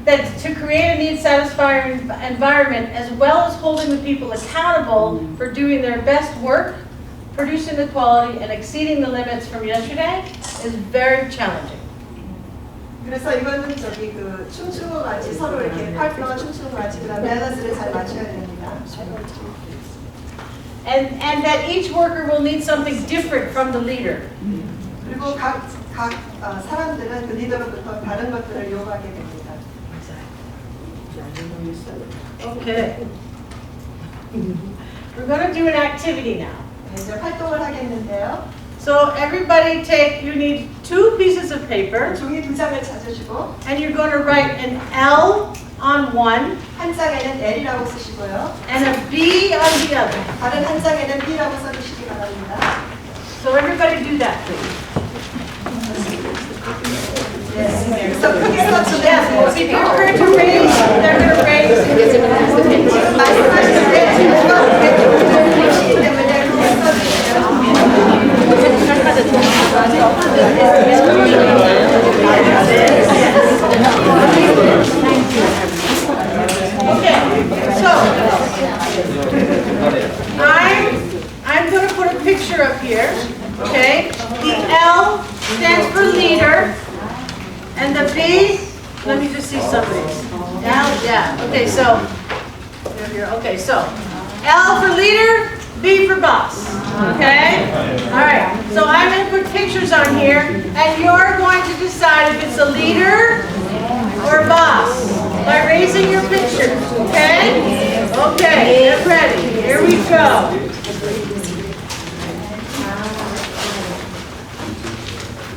that to create a need-satisfying environment, as well as holding the people accountable for doing their best work, producing the quality, and exceeding the limits from yesterday, is very challenging. 그래서 이거는 저기 그 춤추는 것 같이 서로 이렇게 파트너가 춤추는 것 같이 그런 밸런스를 잘 맞춰야 됩니다. And that each worker will need something different from the leader. 그리고 각 사람들은 그 리더로부터 다른 것들을 요구하게 됩니다. Okay. We're going to do an activity now. 이제 활동을 하겠는데요. So everybody you need 2 pieces of paper. 종이 2장을 찾으시고 And you're going to write an L on one. 한 장에는 L이라고 쓰시고요. And a B on the other. 다른 한 장에는 B라고 써주시기 바랍니다. So everybody do that, please. Yes. 그래서 크게 써주세요. Yes, people are going to raise, they're going to raise. 지금 말씀하신 게 이거 보시기 때문에 크게 써주세요. Okay, so I'm going to put a picture up here. Okay, the L stands for leader, and the B. Let me just see some of these. Yeah. Okay, so okay, so L for leader, B for boss. Okay? All right. So I'm going to put pictures on here, and you're going to decide if it's a leader or boss by raising your pictures. Okay? Okay, get ready. Here we go.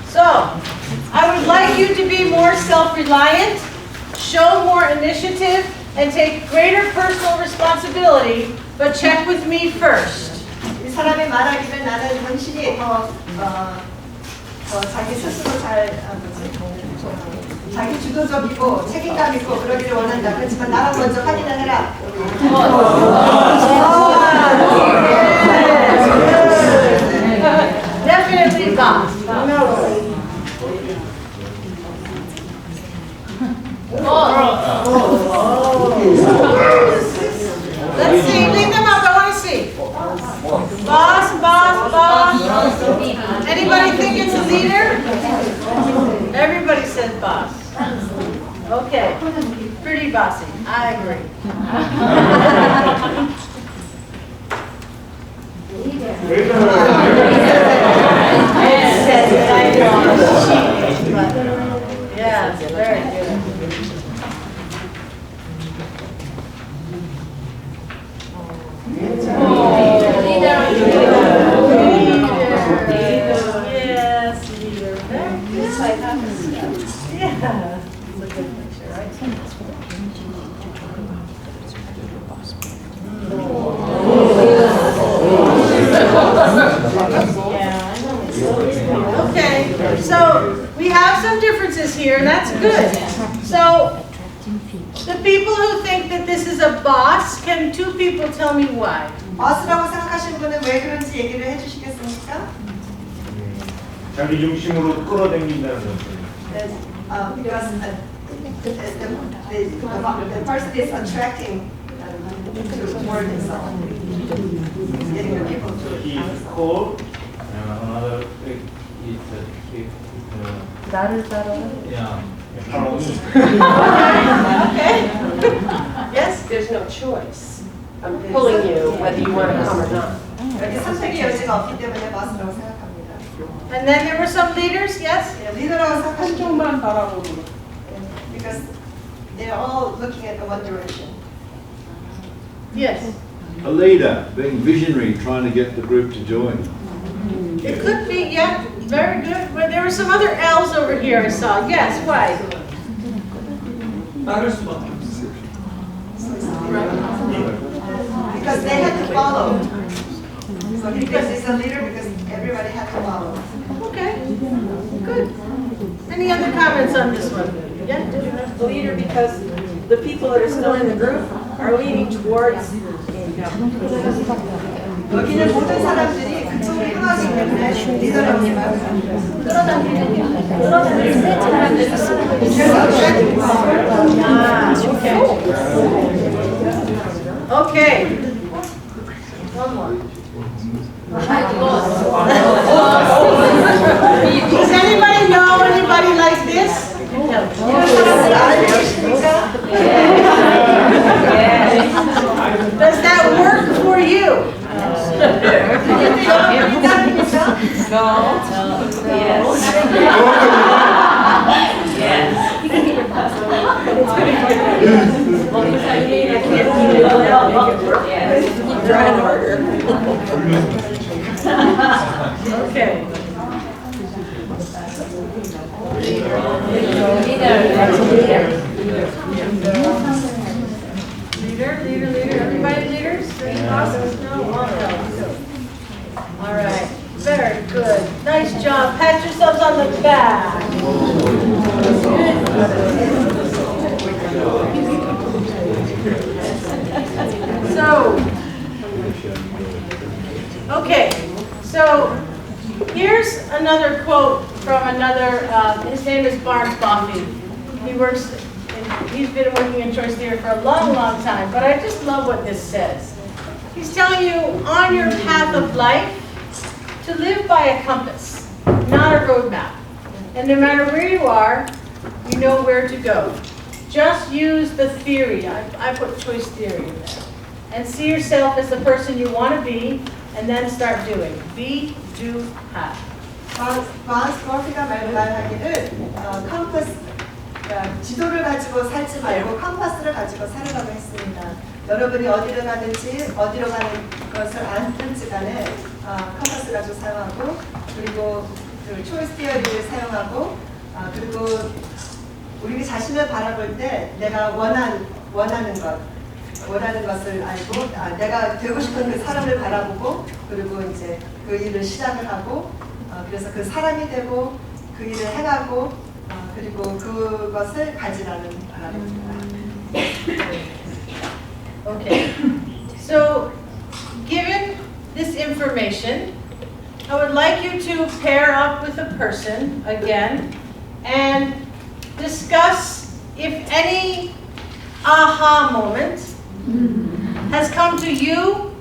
So, I would like you to be more self-reliant, show more initiative, and take greater personal responsibility, but check with me first. 이 사람이 말하기를 나는 당신이 더 자기 스스로 자기 주도적이고 책임감 있고 그러기를 원한다. 그렇지만 나랑 먼저 확인을 해라. Definitely boss. Let's see, leave them up, I want to see. Boss. Anybody think it's a leader? Everybody says boss. Okay, pretty bossy, I agree. Yeah, very good. Okay, so we have some differences here, and that's good. So the people who think that this is a boss, can 2 people tell me why? 보스라고 생각하시는 분은 왜 그런지 얘기를 해주시겠습니까? 자기 중심으로 끌어당긴다는 거죠. Because the person is attracting toward himself. Getting the people to Cold. Another is 나를 따라. yeah. Okay. Yes? There's no choice. I'm pulling you whether you want to come or not. 여기 선택의 여지가 없기 때문에 보스라고 생각합니다. And then there were some leaders, yes? 리더라고 생각하시는 한쪽만 바라보고. because they're all looking at the one direction. Yes. A leader, being visionary, trying to get the group to join. It could be, yeah, very good. But there were some other L's over here I saw. Yes, why? 따를 수밖에 없어요. Because they had to follow. So he thinks he's a leader because everybody had to follow. Okay, good. Any other comments on this one? Yeah? The leader because the people that are still in the group are leaning towards 여기는 모든 사람들이 그쪽으로 향하기 때문에 리더랍니다. Okay. One more. Does anybody know anybody like this? Does that work for you? Okay. Leader. Everybody leaders? Awesome. No? All right. Very good. Nice job. Pat yourselves on the back. So here's another quote from another, his name is Barnes Coffey. He's been working in choice theory for a long time, but I just love what this says. He's telling you on your path of life to live by a compass, not a roadmap. And no matter where you are, you know where to go. Just use the theory, I put choice theory in there, and see yourself as the person you want to be, and then start doing. Be, do, have. 바운스 커피가 말하기를 컴퍼스, 지도를 가지고 살지 말고 컴퍼스를 가지고 살으라고 했습니다. 여러분이 어디를 가든지 어디로 가는 것을 안든지 간에 컴퍼스 가지고 사용하고, 그리고 그 초이스 티어리를 사용하고, 그리고 우리 자신을 바라볼 때 내가 원하는 것을 알고, 내가 되고 싶은 그 사람을 바라보고, 그리고 이제 그 일을 시작을 하고, 그래서 그 사람이 되고 그 일을 행하고, 그리고 그것을 가지라는 말입니다. Okay. So, given this information, I would like you to pair up with a person again and discuss if any aha moment has come to you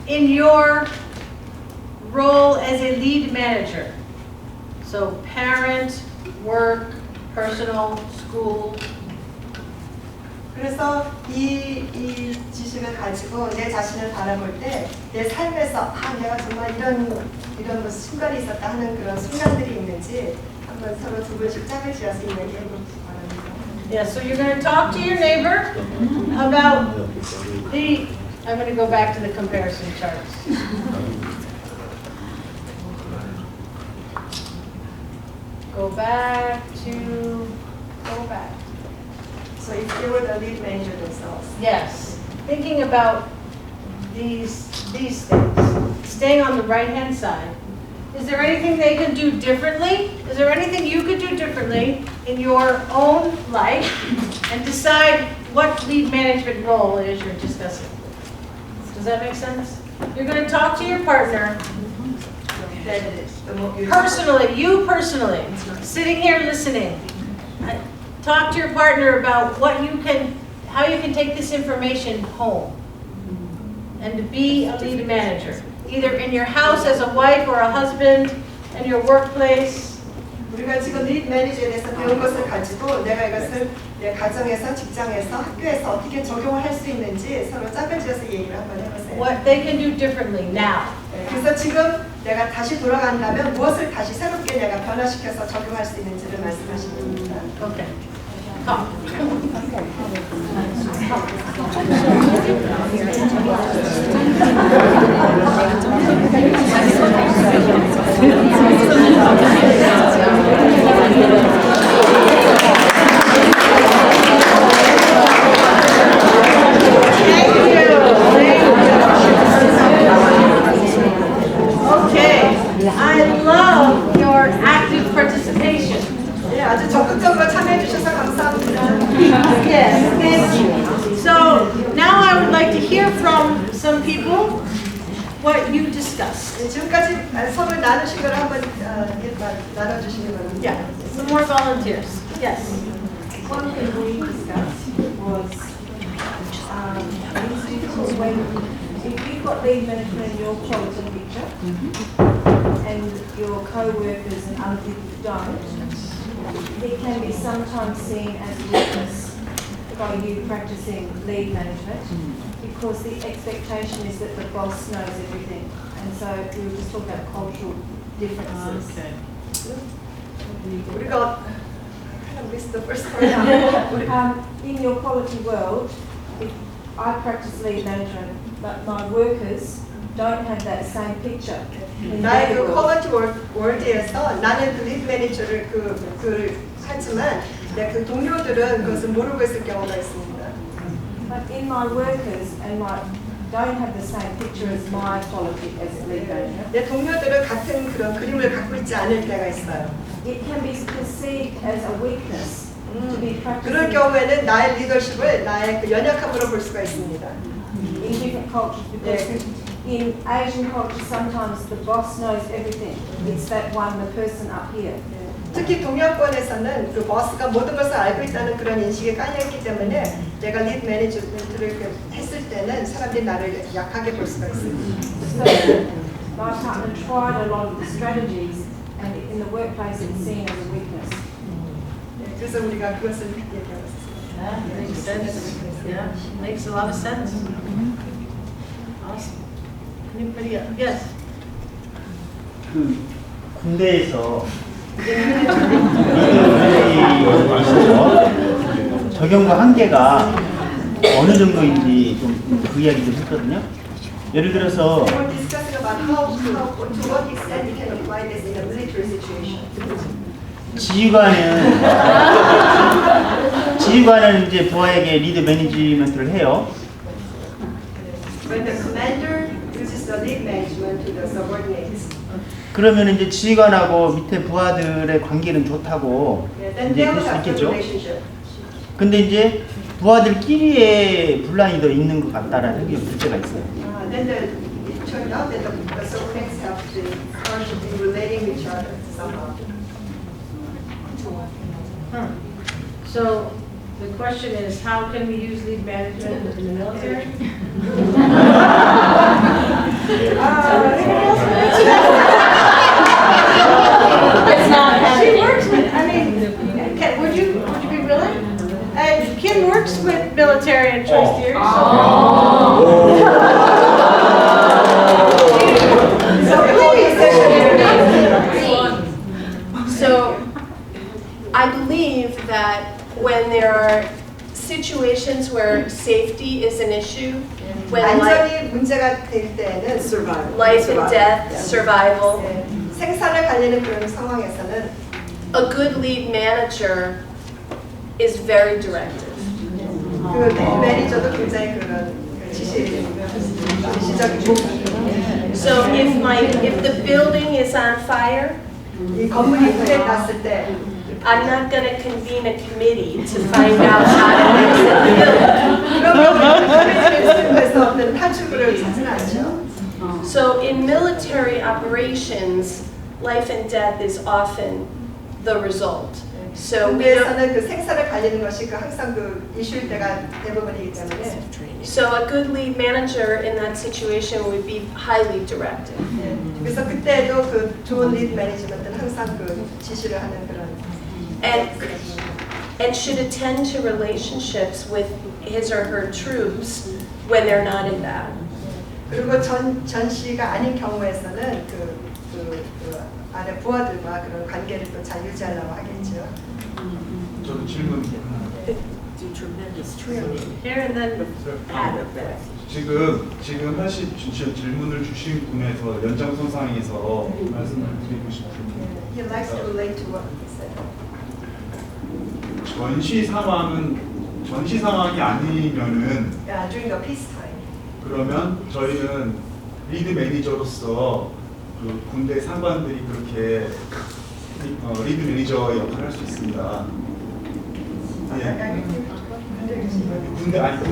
in your role as a lead manager. So parent, work, personal, school. 그래서 이 지식을 가지고 내 자신을 바라볼 때 내 삶에서 내가 정말 이런 순간이 있었다 하는 그런 순간들이 있는지 한번 서로 두 분씩 짝을 지어서 이야기해 보시기 바랍니다. Yeah, so you're going to talk to your neighbor about I'm going to go back to the comparison charts. Go back. So if you were the lead manager themselves. Yes, thinking about these things, staying on the right-hand side. Is there anything they could do differently? Is there anything you could do differently in your own life and decide what lead management role it is you're discussing? Does that make sense? You're going to talk to your partner personally, you personally, sitting here listening. Talk to your partner about how you can take this information home and to be a lead manager, either in your house as a wife or a husband, in your workplace. 우리가 지금 리드 매니저에 대해서 배운 것을 가지고 내가 이것을 내 가정에서, 직장에서, 학교에서 어떻게 적용을 할 수 있는지 서로 짝을 지어서 얘기를 한번 해보세요. What they can do differently now. 그래서 지금 내가 다시 돌아간다면 무엇을 다시 새롭게 내가 변화시켜서 적용할 수 있는지를 말씀하시면 됩니다. Okay. Come. Thank you. through what you discussed. 지금까지 서로 나누신 걸 한번 나눠주시기 바랍니다. Yeah, some more volunteers. Yes. One thing we discussed was when if you've got lead management in your quality picture and your co-workers and other people don't, it can be sometimes seen as a weakness by you practicing lead management because the expectation is that the boss knows everything, and so we were just talking about cultural differences. Okay. 우리가 I missed the first part. In your quality world, if I practice lead management, but my workers don't have that same picture. 나의 그 퀄리티 월드에서 나는 그 리드 매니저를 하지만 그 동료들은 그것을 모르고 있을 경우가 있습니다. But in my workers and don't have the same picture as my quality as a lead manager. 내 동료들은 같은 그런 그림을 갖고 있지 않을 때가 있어요. It can be perceived as a weakness to be practicing. 그럴 경우에는 나의 리더십을 나의 그 연약함으로 볼 수가 있습니다. In different cultures, because in Asian culture sometimes the boss knows everything. It's that one, the person up here. 특히 동양권에서는 그 버스가 모든 것을 알고 있다는 그런 인식이 깔려있기 때문에 내가 리드 매니지먼트를 했을 때는 사람들이 나를 약하게 볼 수가 있습니다. So my partner tried a lot of the strategies, and in the workplace it's seen as a weakness. 그래서 우리가 그것을 얘기하고 있습니다. Makes sense. Yeah, makes a lot of sense. Awesome. Anybody else? Yes. 그 군대에서 적용과 한계가 어느 정도인지 좀 그 이야기 좀 했거든요. 예를 들어서 지휘관은 이제 부하에게 리드 매니지먼트를 해요. When the commander uses the lead management to the subordinates. 그러면 이제 지휘관하고 밑에 부하들의 관계는 좋다고 이제 볼 수 있겠죠. 근데 이제 부하들끼리의 분란이 더 있는 것 같다라는 문제가 있어요. Then it turned out that the subordinates have to be relating with each other somehow. So the question is, how can we use lead management in the military? It's not. She works with. I mean, would you be willing? Kim works with military and choice theory. So I believe that when there are situations where safety is an issue, when 안전이 문제가 될 때는 life and death, survival, 생사를 갈리는 그런 상황에서는 a good lead manager is very directive. 그 리드 매니저도 굉장히 그런 지시적이고. So if the building is on fire, 이 건물이 불에 났을 때 I'm not going to convene a committee to find out how to exit the building. So in military operations, life and death is often the result. So 군대에서는 그 생사를 갈리는 것이 항상 그 이슈일 때가 대부분이기 때문에. So a good lead manager in that situation would be highly directive. 그래서 그때도 그 좋은 리드 매니지먼트는 항상 그 지시를 하는 그런. And should attend to relationships with his or her troops when they're not in battle. 그리고 전시가 아닌 경우에서는 그 안에 부하들과 그런 관계를 또 잘 유지하려고 하겠죠. 저도 질문. Do tremendous training here and then add a bit. 지금 하신 질문을 주신 분에서 연장선상에서 말씀을 드리고 싶은데. He likes to relate to what he said. 전시 상황이 아니면은 during the peacetime. 그러면 저희는 리드 매니저로서 그 군대 상관들이 그렇게 리드 매니저의 역할을 할 수 있습니다. 예. 얘기해 주시면.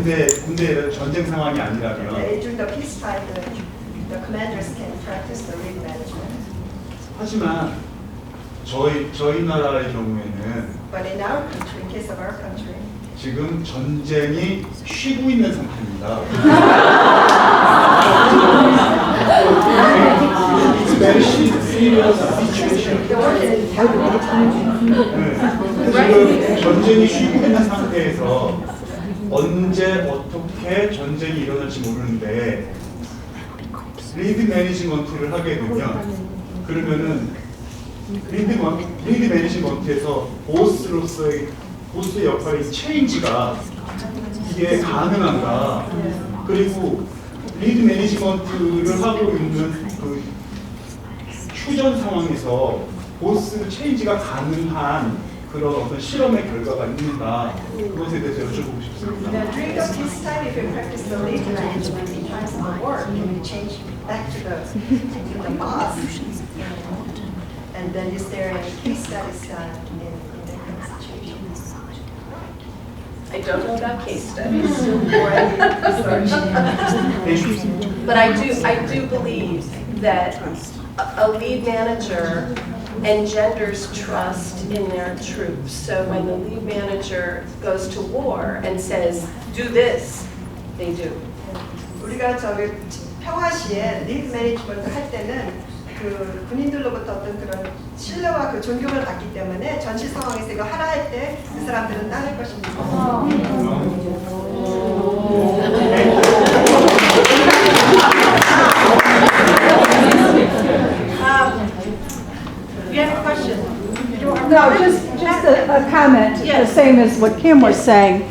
군대 전쟁 상황이 아니라면. During the peacetime, the commanders can practice the lead management. 하지만 저희 나라의 경우에는 But in our country, in case of our country, 지금 전쟁이 쉬고 있는 상태입니다. It's very serious situation. 지금 전쟁이 쉬고 있는 상태에서 언제 어떻게 전쟁이 일어날지 모르는데 리드 매니지먼트를 하게 되면 그러면은 리드 매니지먼트에서 보스의 역할인 체인지가 이게 가능한가? 그리고 리드 매니지먼트를 하고 있는 그 휴전 상황에서 보스 체인지가 가능한 그런 어떤 실험의 결과가 있는가? 그것에 대해서 여쭤보고 싶습니다. Now, during the peacetime, if you practice the lead management in times of war, can you change back to the boss? And then is there any case studies done in that kind of situation? I don't know about case studies or any research. But I do believe that a lead manager engenders trust in their troops. So when the lead manager goes to war and says, do this, they do. 우리가 저기 평화 시에 리드 매니지먼트 할 때는 그 군인들로부터 어떤 그런 신뢰와 그 존경을 받기 때문에 전시 상황에서 이거 하라 할 때 그 사람들은 따를 것입니다. You have a question? No, just a comment, Yes. the same as what Kim was saying,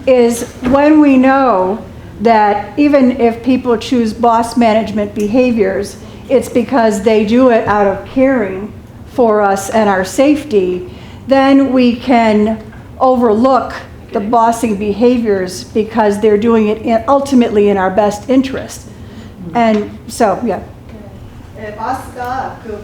is when we know that even if people choose boss management behaviors, it's because they do it out of caring for us and our safety, then we can overlook the bossing behaviors because they're doing it ultimately in our best interest. And so, yeah. 마스가 그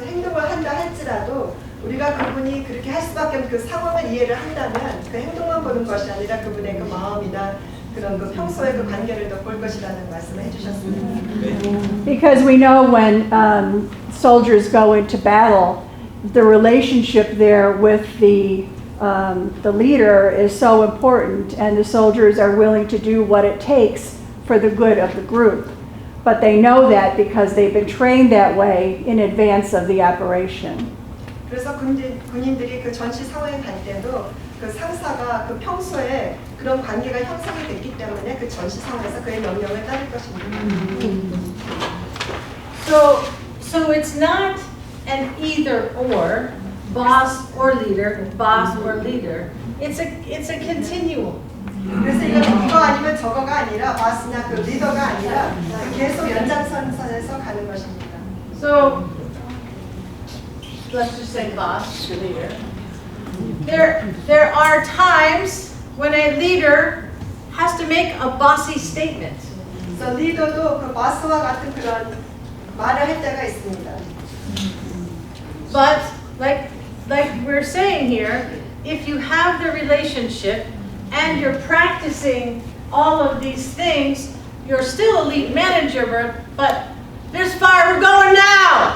행동을 한다 할지라도 우리가 그분이 그렇게 할 수밖에 없는 그 상황을 이해를 한다면 그 행동만 보는 것이 아니라 그분의 그 마음이나 그런 그 평소의 그 관계를 더 볼 것이라는 말씀을 해주셨습니다. Because we know when soldiers go into battle, the relationship there with the leader is so important, and the soldiers are willing to do what it takes for the good of the group. But they know that because they've been trained that way in advance of the operation. 그래서 군인들이 그 전시 상황에 갈 때도 그 상사가 그 평소에 그런 관계가 형성이 됐기 때문에 그 전시 상황에서 그의 명령을 따를 것입니다. So it's not an either or, boss or leader. It's a continuum. 그래서 이거 아니면 저거가 아니라 바스나 그 리더가 아니라 계속 연장선에서 가는 것입니다. So let's just say boss, the leader. There are times when a leader has to make a bossy statement. 그래서 리더도 그 바스와 같은 그런 말을 할 때가 있습니다. But like we're saying here, if you have the relationship and you're practicing all of these things, you're still a lead manager, but there's fire, we're going now!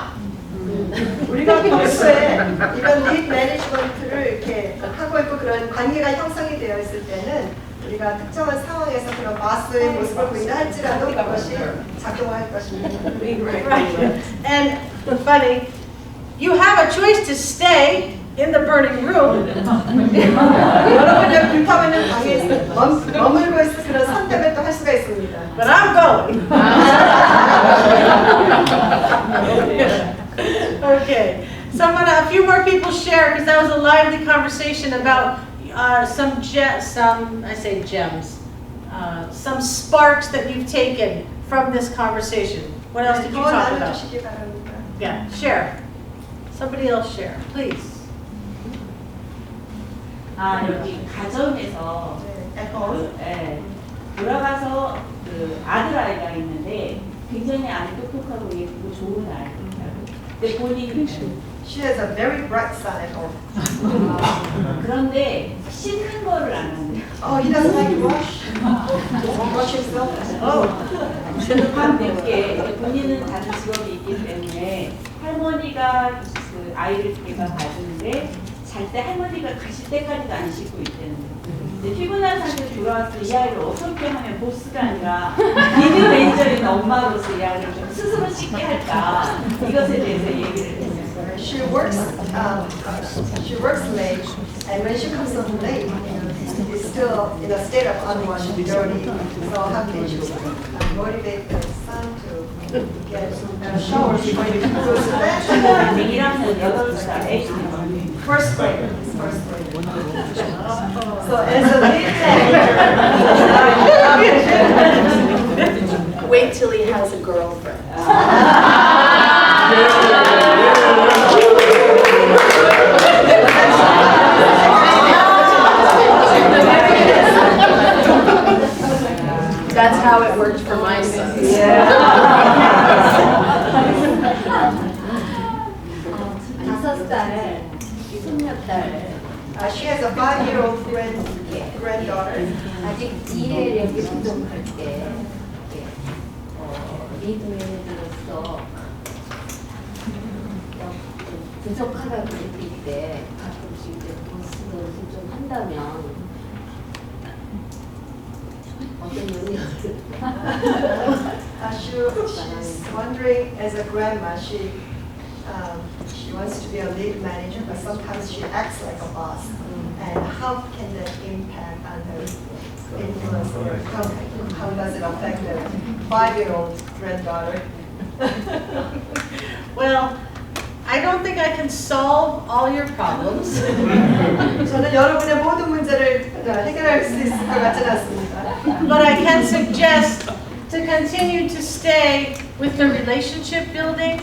우리가 평소에 이런 리드 매니지먼트를 이렇게 하고 있고 그런 관계가 형성이 되어 있을 때는 우리가 특정한 상황에서 그런 바스의 모습을 보인다 할지라도 그것이 작동할 것입니다. Right. And funny, you have a choice to stay in the burning room. 여러분이 불타고 있는 방에 머물고 있을 그런 선택을 또 할 수가 있습니다. But I'm going. Okay. A few more people share because that was a lively conversation about some gems, some sparks that you've taken from this conversation. What else did you talk about? Yeah, share. Somebody else share, please. 여기 가정에서 돌아가서 그 아들아이가 있는데 굉장히 아이 똑똑하고 예쁘고 좋은 아이들이라고. 근데 본인은 She has a very bright son at home. 그런데 씻는 거를 안 한대요. Oh, he doesn't like to wash. Won't wash himself. Oh. 반대께 본인은 다른 직업이 있기 때문에 할머니가 그 아이를 걔가 봐주는데 잘 때 할머니가 가실 때까지도 안 씻고 있다는 거예요. 근데 피곤한 상태로 돌아와서 이 아이를 어떻게 하면 보스가 아니라 리드 매니저인 엄마로서 이 아이를 좀 스스로 씻게 할까 이것에 대해서 얘기를 했어요. She works late, and when she comes home late, it's still in a state of unwashed, dirty. So how can she motivate the son to get a shower before he goes to bed? 1학년 8살 애기. First grade. So as a lead Wait till he has a girlfriend. That's how it worked for my son. She has a 5-year-old granddaughter. 아직 이해력이 부족할 때 리드 매니저로서 부족하다고 느낄 때 가끔씩 이제 보스 노릇을 좀 한다면 어떤 영향을 She's wondering, as a grandma, she wants to be a lead manager, but sometimes she acts like a boss. And how can that impact on her influence? Or how does it affect her 5-year-old granddaughter? Well, I don't think I can solve all your problems. 저는 여러분의 모든 문제를 해결할 수 있을 것 같지는 않습니다. But I can suggest to continue to stay with the relationship building,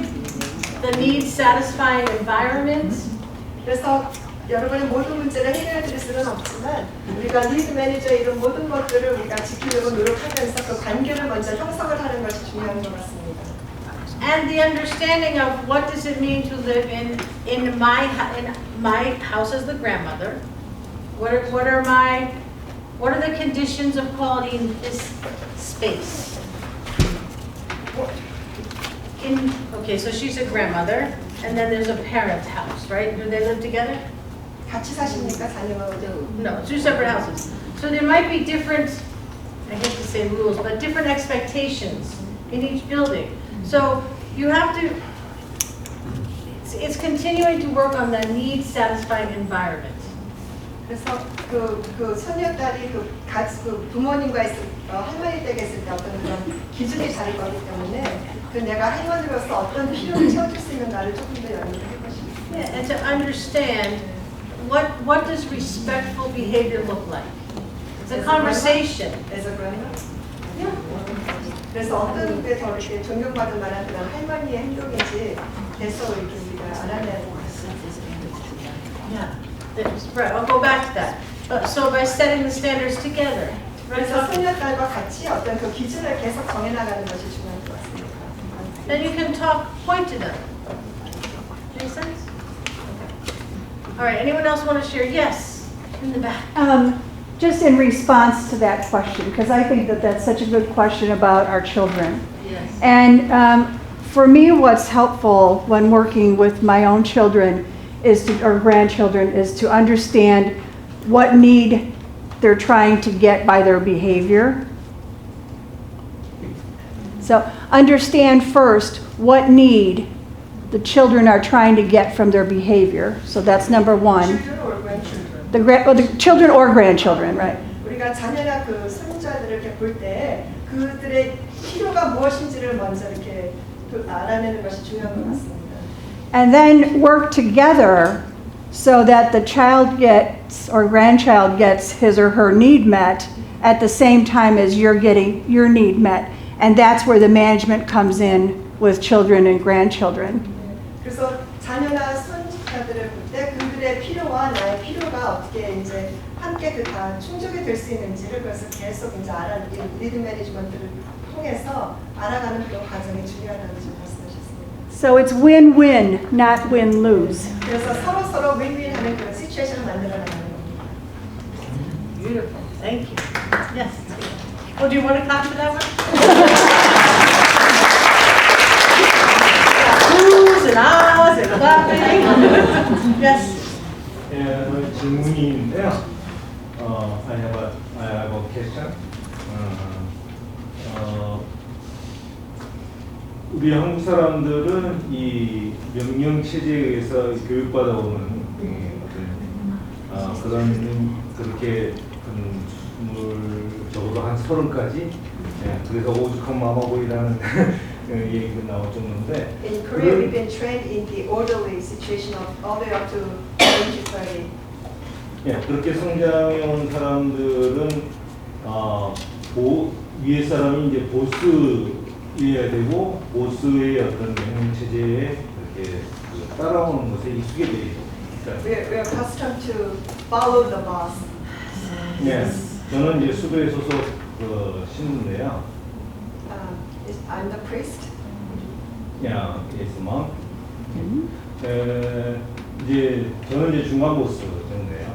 the needs satisfying environment. 그래서 여러분의 모든 문제를 해결해 드릴 수는 없지만 우리가 리드 매니저 이런 모든 것들을 우리가 지키려고 노력하면서 그 관계를 먼저 형성을 하는 것이 중요한 것 같습니다. And the understanding of what does it mean to live in my house as the grandmother. What are the conditions of quality in this space? Okay, so she's a grandmother, and then there's a parent's house, right? Do they live together? 같이 사십니까, 자녀와? No, 2 separate houses. So there might be different, I hate to say rules, but different expectations in each building. So you have to, it's continuing to work on the needs satisfying environment. 그래서 그 손녀딸이 그 부모님과 할머니 댁에 있을 때 어떤 그런 기준이 다를 거기 때문에 그 내가 할머니로서 어떤 필요를 채워줄 수 있는가를 조금 더 연구해 보십시오. Yeah, and to understand what does respectful behavior look like? It's a conversation. As a grandma? Yeah. 그래서 어떤 게 더 이렇게 존경받을 만한 그런 할머니의 행동인지 계속 이렇게 우리가 알아내는 것 같습니다. Yeah, right. I'll go back to that. So by setting the standards together. 그래서 손녀딸과 같이 어떤 그 기준을 계속 정해나가는 것이 중요한 것 같습니다. Then you can point to them. Make sense? Okay. All right. Anyone else want to share? Yes, in the back. Just in response to that question, because I think that that's such a good question about our children. Yes. And for me, what's helpful when working with my own children or grandchildren is to understand what need they're trying to get by their behavior. So understand first what need the children are trying to get from their behavior. So that's number one. Children or grandchildren? The children or grandchildren, right? 우리가 자녀나 그 손자들을 이렇게 볼 때 그들의 필요가 무엇인지를 먼저 이렇게 알아내는 것이 중요한 것 같습니다. And then work together so that the child gets or grandchild gets his or her need met at the same time as you're getting your need met. And that's where the management comes in with children and grandchildren. 그래서 자녀나 손자들을 볼 때 그들의 필요와 나의 필요가 어떻게 이제 함께 다 충족이 될 수 있는지를 그래서 계속 이제 리드 매니지먼트를 통해서 알아가는 그런 과정이 중요하다고 좀 말씀하셨습니다. So it's win-win, not win-lose. 그래서 서로 윈윈하는 그런 시츄에이션을 만들어 나가는 겁니다. Beautiful. Thank you. Yes. Oh, do you want to clap for that one? Who's and ahs and clapping. Yes. 예, 질문이 있는데요. I have a question. 우리 한국 사람들은 이 명령 체제에 의해서 교육받아 오는 그렇게 적어도 한 30까지 그래서 오죽한 마음하고 일하는 얘기가 나올 정도인데. In Korea, we've been trained in the orderly situation of all the way up to age 30. 예, 그렇게 성장해 온 사람들은 위에 사람이 이제 보스여야 되고 보스의 어떤 명령 체제에 이렇게 따라오는 것에 익숙해 되죠. We're accustomed to follow the boss. 네, 저는 이제 수도에 소속 신부인데요. I'm the priest. Yeah, it's a monk. 이제 저는 이제 중간 보스 정도예요.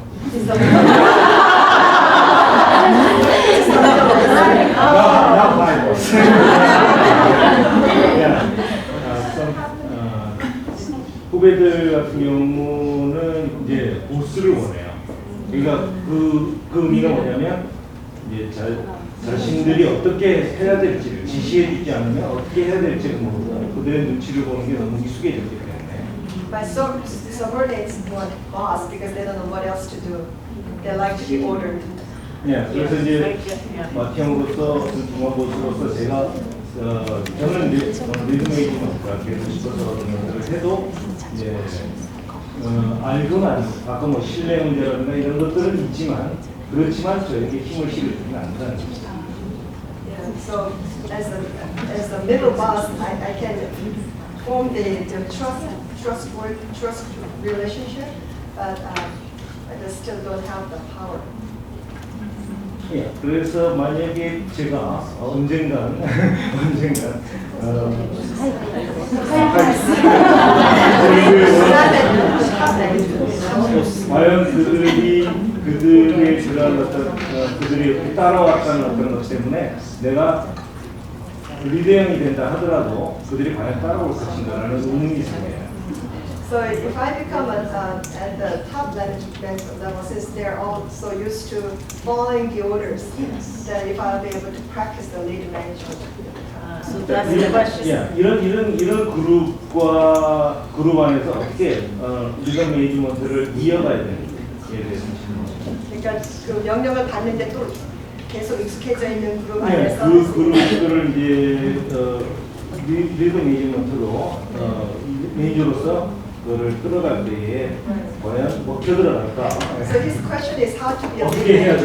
Not my boss. 후배들 같은 경우는 이제 보스를 원해요. 그러니까 그 의미가 뭐냐면 이제 자신들이 어떻게 해야 될지를 지시해주지 않으면 어떻게 해야 될지를 모르고 그들의 눈치를 보는 게 너무 익숙해졌기 때문에. But subordinates want boss because they don't know what else to do. They like to be ordered. 네, 그래서 이제 마티형으로서 중간보스로서 제가 저는 이제 리듬메이징과 계속 싶어서 그런 것들을 해도 이제 알고는 아니고 아까 뭐 신뢰 문제라든가 이런 것들은 있지만 그렇지만 저에게 힘을 실어주면 안 된다는 거죠. Yeah, so as a middle boss, I can form the trust relationship, but I just still don't have the power. 예, 그래서 만약에 제가 언젠간 과연 그들의 그런 어떤 그들이 따라왔다는 어떤 것 때문에 내가 리더형이 된다 하더라도 그들이 과연 따라올 것인가라는 의문이 있습니다. So if I become at the top management level, since they're all so used to following the orders, then if I'll be able to practice the lead management. So that's the question. 이런 그룹 안에서 어떻게 리더 매니지먼트를 이어가야 되는지에 대해서 그러니까 그 명령을 받는데 또 계속 익숙해져 있는 그룹 안에서 그 그룹들을 이제 리더 매니지먼트로 매니저로서 그를 끌어갈 때에 과연 어떻게 들어갈까? So his question is how to be a leader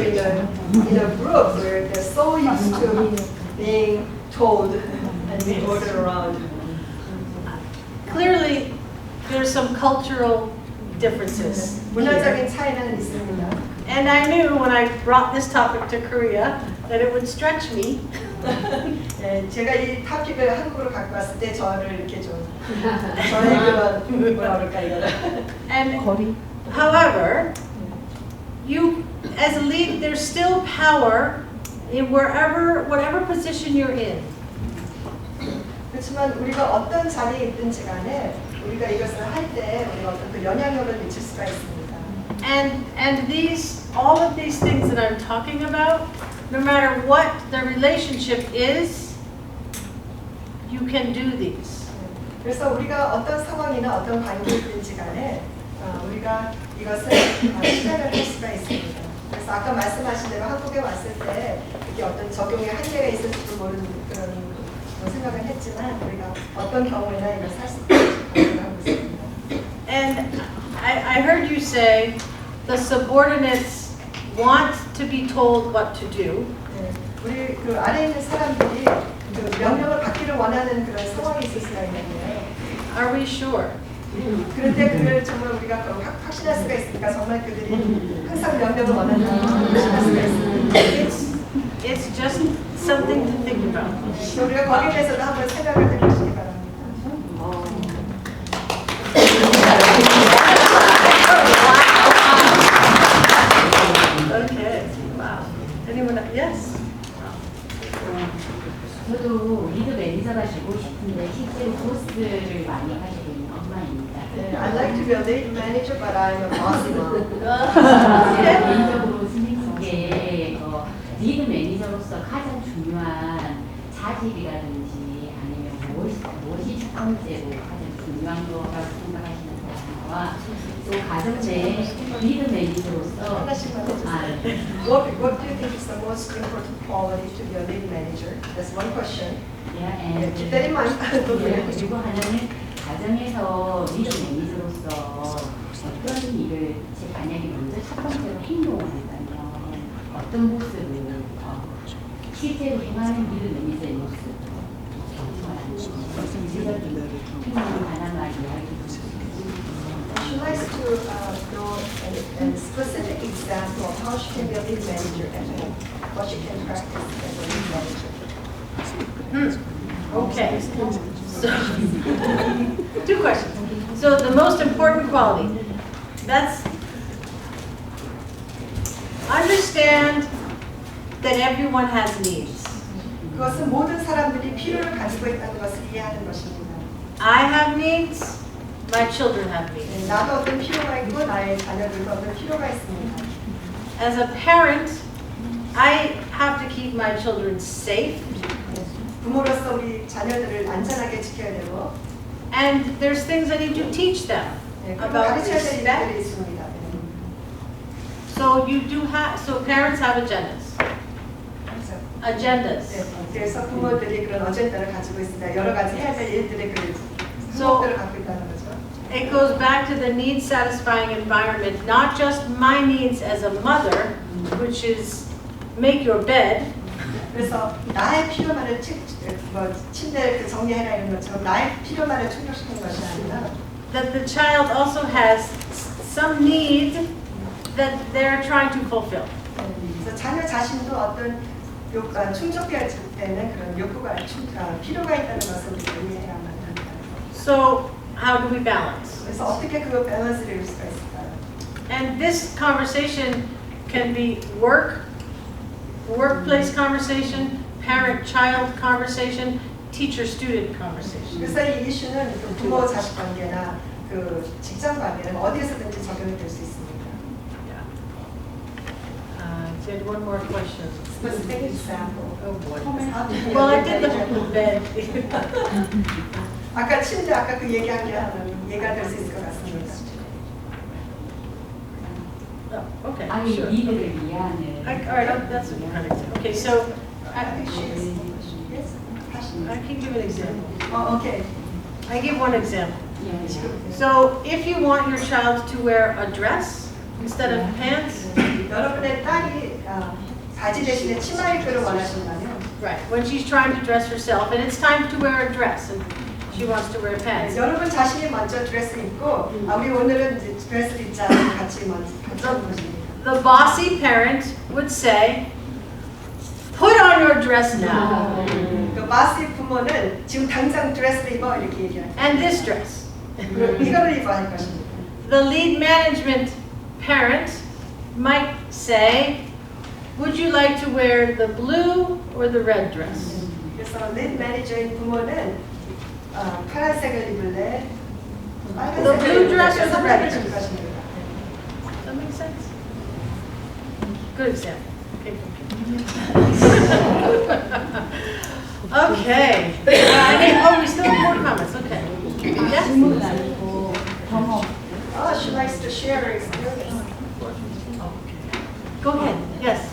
in a group where they're so used to being told and being ordered around. Clearly, there's some cultural differences. 문화적인 차이는 있습니다. And I knew when I brought this topic to Korea that it would stretch me. 네, 제가 이 토픽을 한국으로 갖고 왔을 때 저를 이렇게 좀 저의 그런 뭐라 그럴까 이거를. And however, you as a lead, there's still power in whatever position you're in. 그렇지만 우리가 어떤 자리에 있든지 간에 우리가 이것을 할 때 우리가 어떤 그 영향력을 미칠 수가 있습니다. And all of these things that I'm talking about, no matter what the relationship is, you can do these. 그래서 우리가 어떤 상황이나 어떤 관계이든지 간에 우리가 이것을 실행을 할 수가 있습니다. 그래서 아까 말씀하신 대로 한국에 왔을 때 이렇게 어떤 적용의 한계가 있을지도 모르는 그런 생각을 했지만 우리가 어떤 경우에나 이걸 살 수 있다고 하고 있습니다. And I heard you say the subordinates want to be told what to do. 네, 우리 그 아래 있는 사람들이 그 명령을 받기를 원하는 그런 상황이 있을 수가 있는데요. Are we sure? 그런데 그걸 정말 우리가 확신할 수가 있으니까 정말 그들이 항상 명령을 원한다는 걸 확신할 수가 있습니다. It's just something to think about. 우리가 거기에 대해서도 한번 생각을 해보시기 바랍니다. Okay. Wow. Anyone else? Yes. 저도 리드 매니저가 되고 싶은데 실제로 보스를 많이 하게 되는 엄마입니다. I'd like to be a lead manager, but I'm a boss mom. 개인적으로 스님께 리드 매니저로서 가장 중요한 자질이라든지 아니면 무엇이 첫 번째로 가장 중요한 거라고 생각하시는 사람과 또 가정 내 리드 매니저로서 What do you think is the most important quality to be a lead manager? That's one question. Keep that in mind. 그리고 하나는 가정에서 리드 매니저로서 어떤 일을 만약에 먼저 첫 번째로 행동을 한다면 어떤 모습을 실제로 행하는 리드 매니저의 모습 구체적인 행동에 관한 말 이야기 She likes to know a specific example of how she can be a lead manager at home, what she can practice as a lead manager. Okay. So, 2 questions. So the most important quality, that's understand that everyone has needs. 그것은 모든 사람들이 필요를 가지고 있다는 것을 이해하는 것입니다. I have needs. My children have needs. 나도 어떤 필요가 있고 나의 자녀들도 어떤 필요가 있습니다. As a parent, I have to keep my children safe. 부모로서 우리 자녀들을 안전하게 지켜야 되고. And there's things I need to teach them about 가르쳐야 될 일들이 respect. 있습니다. So you do have. So parents have agendas. Agendas. 네, 그래서 부모들이 그런 어젠다를 가지고 있습니다. 여러 가지 해야 될 일들의 그 So 목표를 갖고 있다는 거죠. it goes back to the need satisfying environment, not just my needs as a mother, which is make your bed. 그래서 나의 필요만을 침대를 정리해라 이런 것처럼 나의 필요만을 충족시키는 것이 아니라 That the child also has some need that they're trying to fulfill. 그래서 자녀 자신도 어떤 충족해야 되는 그런 욕구가 필요가 있다는 것을 우리가 이해해야만 합니다. So how do we balance? 그래서 어떻게 그 밸런스를 이룰 수가 있을까요? And this conversation can be workplace conversation, parent-child conversation, teacher-student conversation. 그래서 이 이슈는 그 부모 자식 관계나 그 직장 관계는 어디에서든지 적용이 될 수 있습니다. I had one more question. Specific example. Oh boy. Well, I did the bed. 아까 침대 아까 그 얘기한 게 하는 예가 될 수 있을 것 같습니다. Oh, okay. 아니 Sure. 리드를 이해하는. All right, that's a kind of example. Okay, so I think she is. Yes. I can give an example. Oh, okay. I give one example. So if you want your child to wear a dress instead of pants, 여러분의 딸이 바지 대신에 치마 입기를 원하신다면, right? When she's trying to dress herself, and it's time to wear a dress, and she wants to wear pants. 여러분 자신이 먼저 드레스를 입고, 우리 오늘은 이제 드레스를 입자 같이 먼저 하는 것입니다. The bossy parent would say, "Put on your dress now." 그 바시 부모는 지금 당장 드레스를 입어 이렇게 얘기합니다. And this dress. 이거를 입어야 할 것입니다. The lead management parent might say, "Would you like to wear the blue or the red dress?" 그래서 리드 매니저인 부모는 파란색을 입을래, The blue dress or the red 입을 dress? 것입니다. Does that make sense? Good example. Okay. We still have more comments. Okay. Yes? Oh, she likes to share her experience. Go ahead. Yes.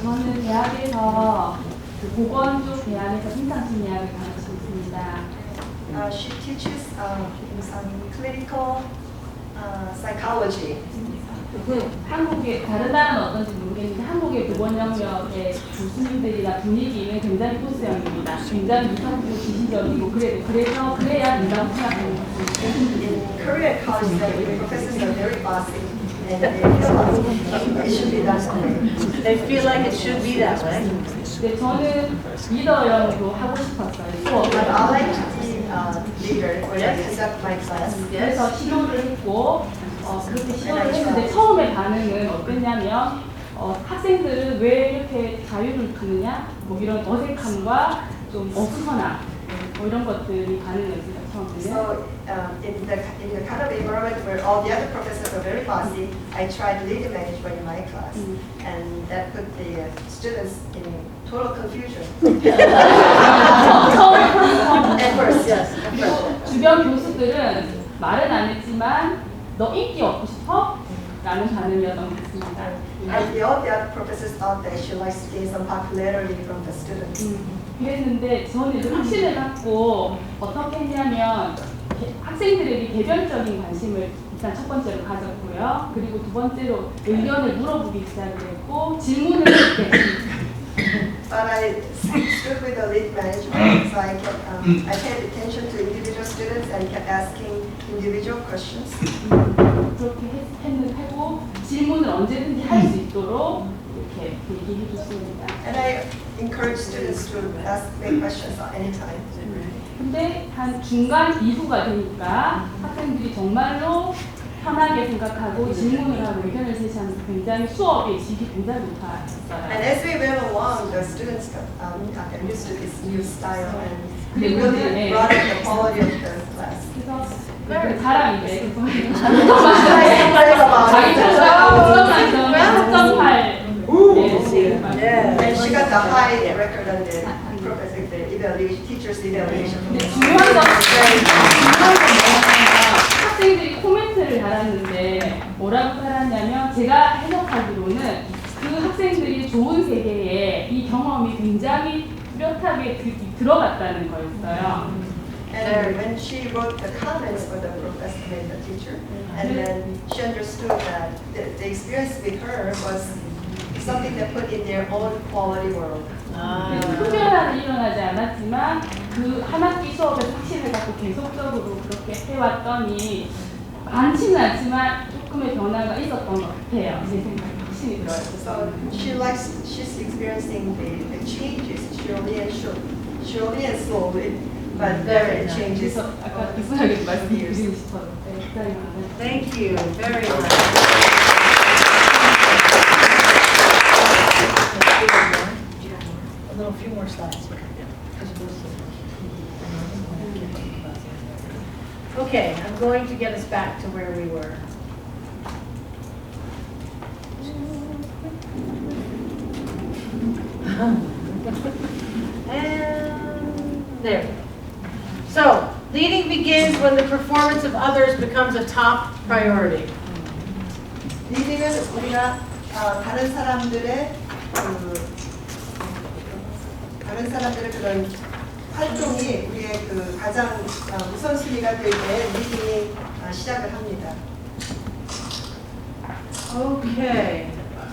저는 대학에서 그 보건 쪽 대학에서 심상심리학을 가르치고 있습니다. She teaches some clinical psychology. 한국의 다른 나라는 어떤지 모르겠는데 한국의 보건영역의 교수님들이나 분위기는 굉장히 보스형입니다. 굉장히 유산적이고 지시적이고 그래서 그래야 된다고 생각합니다. In Korean college, the professors are very bossy. and it should be that way. They feel like it should be that way. 네, 저는 리더형도 하고 싶었어요. But I like to be a leader when I conduct my class. 그래서 시도를 했고 그렇게 시도를 했는데 처음에 반응은 어땠냐면 학생들은 왜 이렇게 자유를 두느냐 뭐 이런 어색함과 좀 어수선함 뭐 이런 것들이 반응이었습니다. 처음에는. So in the kind of environment where all the other professors are very bossy, I tried leader management in my class, and that put the students in total confusion. At first, yes. 주변 교수들은 말은 안 했지만 너 인기 얻고 싶어? 라는 반응이었던 것 같습니다. And all the other professors thought that she likes to gain some popularity from the students. 그랬는데 저는 이제 확신을 갖고 어떻게 했냐면 학생들에게 개별적인 관심을 일단 첫 번째로 가졌고요. 그리고 두 번째로 의견을 물어보기 시작을 했고 질문을 했습니다. But I stood with the lead management, so I paid attention to individual students and kept asking individual questions. 그렇게 하고 질문을 언제든지 할 수 있도록 이렇게 얘기해 줬습니다. And I encourage students to make questions anytime. 근데 한 중간 이후가 되니까 학생들이 정말로 편하게 생각하고 질문을 하고 의견을 제시하면서 굉장히 수업의 질이 굉장히 높아졌어요. And as we went along, the students got used to this new style and really brought up the quality of the class. 그래서 자랑인데 자기 평가하고 0.8 And she got the high record on the professor, the evaluation, teacher's evaluation. 중요한 건 학생들이 코멘트를 달았는데 뭐라고 달았냐면 제가 해석하기로는 그 학생들이 좋은 세계에 이 경험이 굉장히 뚜렷하게 들어갔다는 거였어요. And when she wrote the comments for the professor and the teacher, and then she understood that the experience with her was something that put in their own quality world. 흡연은 일어나지 않았지만 그 한 학기 수업에 확신을 갖고 계속적으로 그렇게 해왔더니 많지는 않지만 조금의 변화가 있었던 것 같아요. 제 생각에 확신이 들어요. So she's experiencing the changes surely and slowly, but there are changes. 아까 비슷하게 말씀드리고 싶어요. Thank you very much. A few more slides. Okay, I'm going to get us back to where we were. And there. So, leading begins when the performance of others becomes a top priority. 리딩은 우리가 다른 사람들의 그런 활동이 우리의 그 가장 우선순위가 될 때 리딩이 시작을 합니다. Okay,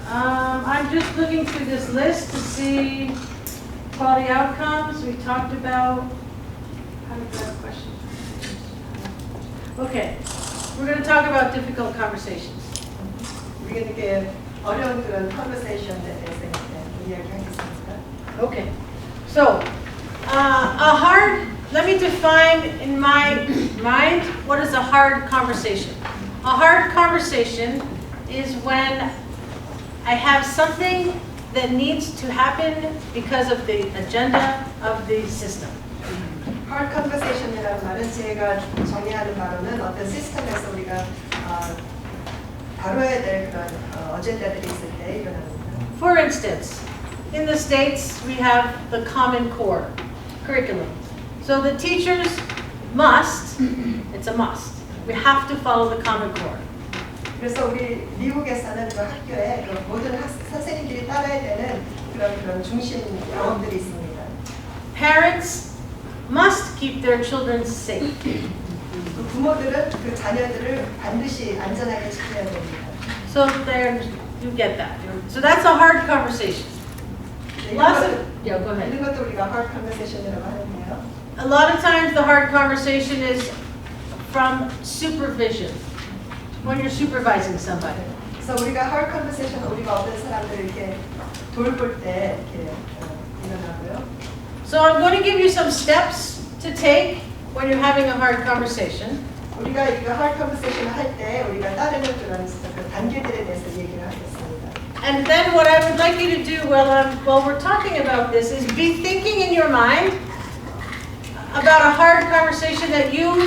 I'm just looking through this list to see quality outcomes. We talked about, how did that question? Okay, we're going to talk about difficult conversations. 우리가 이렇게 어려운 그런 conversation에 대해서 이야기하겠습니다. Okay, so let me define in my mind what is a hard conversation. A hard conversation is when I have something that needs to happen because of the agenda of the system. Hard conversation이라는 말은 제가 정의하는 바로는 어떤 시스템에서 우리가 다뤄야 될 그런 어젠다들이 있을 때 일어납니다. For instance, in the States we have the Common Core curriculum. So the teachers must, it's a must, we have to follow the Common Core. 그래서 우리 미국에서는 그 학교에 그 모든 선생님들이 따라야 되는 그런 중심 과목들이 있습니다. Parents must keep their children safe. 그 부모들은 그 자녀들을 반드시 안전하게 지켜야 됩니다. So there, you get that. So that's a hard conversation. Yeah, go ahead. 이런 것도 우리가 hard conversation이라고 하는데요. A lot of times the hard conversation is from supervision, when you're supervising somebody. 그래서 우리가 hard conversation 우리가 어떤 사람들을 이렇게 돌볼 때 이렇게 일어나고요. So I'm going to give you some steps to take when you're having a hard conversation. 우리가 이거 hard conversation을 할 때 우리가 따르는 그런 그 단계들에 대해서 얘기를 하겠습니다. And then what I would like you to do while we're talking about this is be thinking in your mind about a hard conversation that you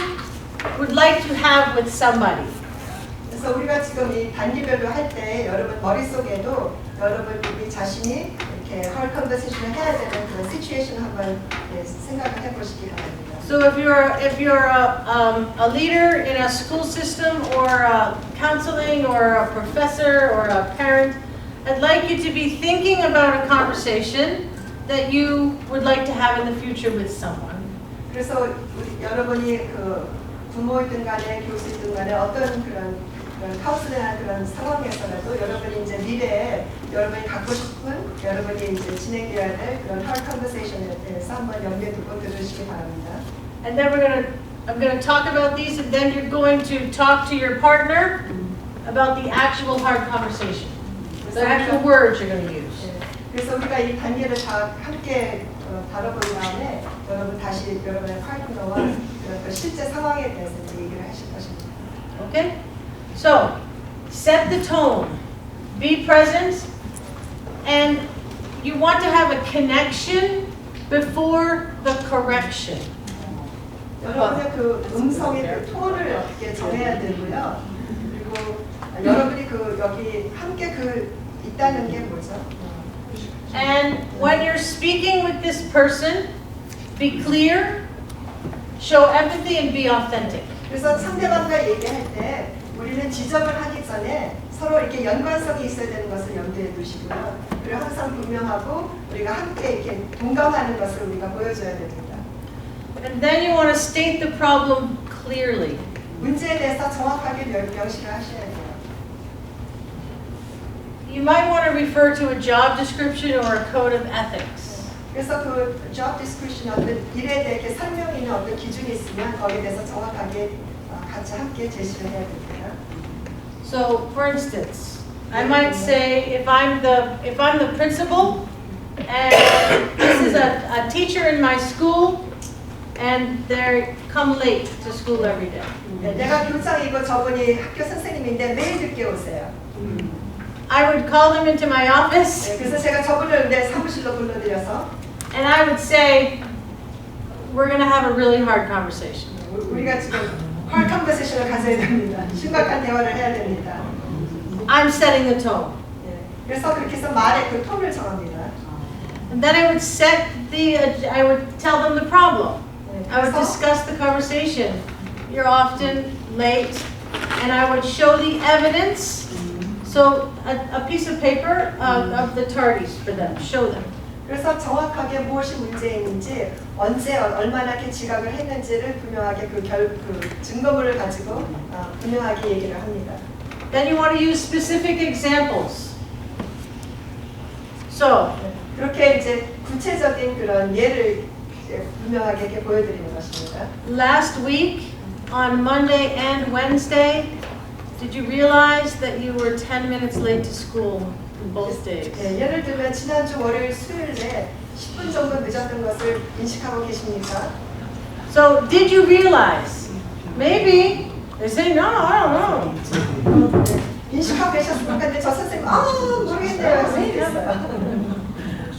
would like to have with somebody. 그래서 우리가 지금 이 단계별로 할 때 여러분 머릿속에도 여러분이 자신이 이렇게 hard conversation을 해야 되는 그런 시츄에이션 한번 생각을 해보시기 바랍니다. So if you're a leader in a school system or counseling or a professor or a parent, I'd like you to be thinking about a conversation that you would like to have in the future with someone. 그래서 여러분이 그 부모이든 간에 교수이든 간에 어떤 그런 카운슬링이나 그런 상황에서라도 여러분이 이제 미래에 여러분이 갖고 싶은 여러분이 이제 진행되어야 될 그런 hard conversation에 대해서 한번 염두에 두고 들으시기 바랍니다. And then I'm going to talk about these, and then you're going to talk to your partner about the actual hard conversation, the actual words you're going to use. 그래서 우리가 이 단계를 다 함께 다뤄본 다음에 여러분 다시 여러분의 파트너와 그 실제 상황에 대해서 얘기를 하실 것입니다. Okay? So, set the tone, be present, and you want to have a connection before the correction. 여러분의 그 음성의 그 톤을 어떻게 정해야 되고요. 그리고 여러분이 그 여기 함께 그 있다는 게 뭐죠? And when you're speaking with this person, be clear, show empathy, and be authentic. 그래서 상대방과 얘기할 때 우리는 지적을 하기 전에 서로 이렇게 연관성이 있어야 되는 것을 염두에 두시고요. 그리고 항상 분명하고 우리가 함께 이렇게 동감하는 것을 우리가 보여줘야 됩니다. And then you want to state the problem clearly. 문제에 대해서 정확하게 명시를 하셔야 돼요. You might want to refer to a job description or a code of ethics. 그래서 그 job description 어떤 일에 대해 설명이 있는 어떤 기준이 있으면 거기에 대해서 정확하게 같이 함께 제시를 해야 됩니다. So, for instance, I might say if I'm the principal and this is a teacher in my school and they come late to school every day. 내가 교장이고 저분이 학교 선생님인데 매일 늦게 오세요. I would call them into my office. 그래서 제가 저분을 내 사무실로 불러들여서 and I would say, we're going to have a really hard conversation. 우리가 지금 hard conversation을 가져야 됩니다. 심각한 대화를 해야 됩니다. I'm setting the tone. 그래서 그렇게 해서 말의 그 톤을 정합니다. And then I would tell them the problem. I would discuss the conversation. You're often late, and I would show the evidence. So a piece of paper of the tardies for them, show them. 그래서 정확하게 무엇이 문제인지 언제 얼마나 이렇게 지각을 했는지를 분명하게 그 증거물을 가지고 분명하게 얘기를 합니다. Then you want to use specific examples. So 그렇게 이제 구체적인 그런 예를 분명하게 이렇게 보여드리는 것입니다. Last week on Monday and Wednesday, did you realize that you were 10 minutes late to school in both days? 예를 들면 지난주 월요일 수요일에 10분 정도 늦었던 것을 인식하고 계십니까? So did you realize? Maybe they say no, I don't know. 인식하고 계셨을 건데 저 선생님 모르겠네요.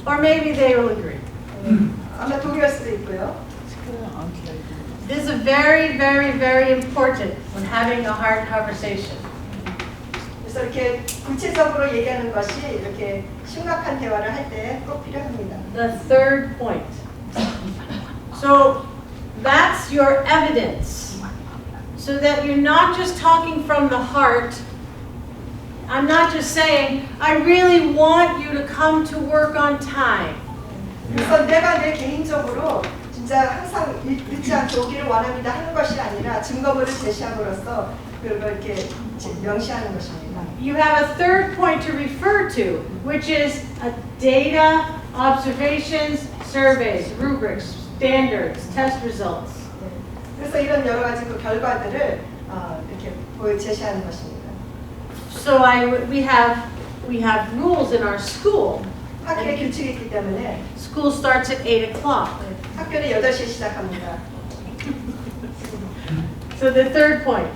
Or maybe they will agree. 아마 동의할 수도 있고요. This is very, very, very important when having a hard conversation. 그래서 이렇게 구체적으로 얘기하는 것이 이렇게 심각한 대화를 할 때 꼭 필요합니다. The third point. So that's your evidence. So that you're not just talking from the heart. I'm not just saying, I really want you to come to work on time. 그래서 내가 내 개인적으로 진짜 항상 늦지 않게 오기를 원합니다 하는 것이 아니라 증거물을 제시함으로써 그걸 이렇게 명시하는 것입니다. You have a third point to refer to, which is data, observations, surveys, rubrics, standards, test results. 그래서 이런 여러 가지 그 결과들을 이렇게 제시하는 것입니다. So we have rules in our school. 학교에 규칙이 있기 때문에 School starts at 8 o'clock. 학교는 8시에 시작합니다. So the third point.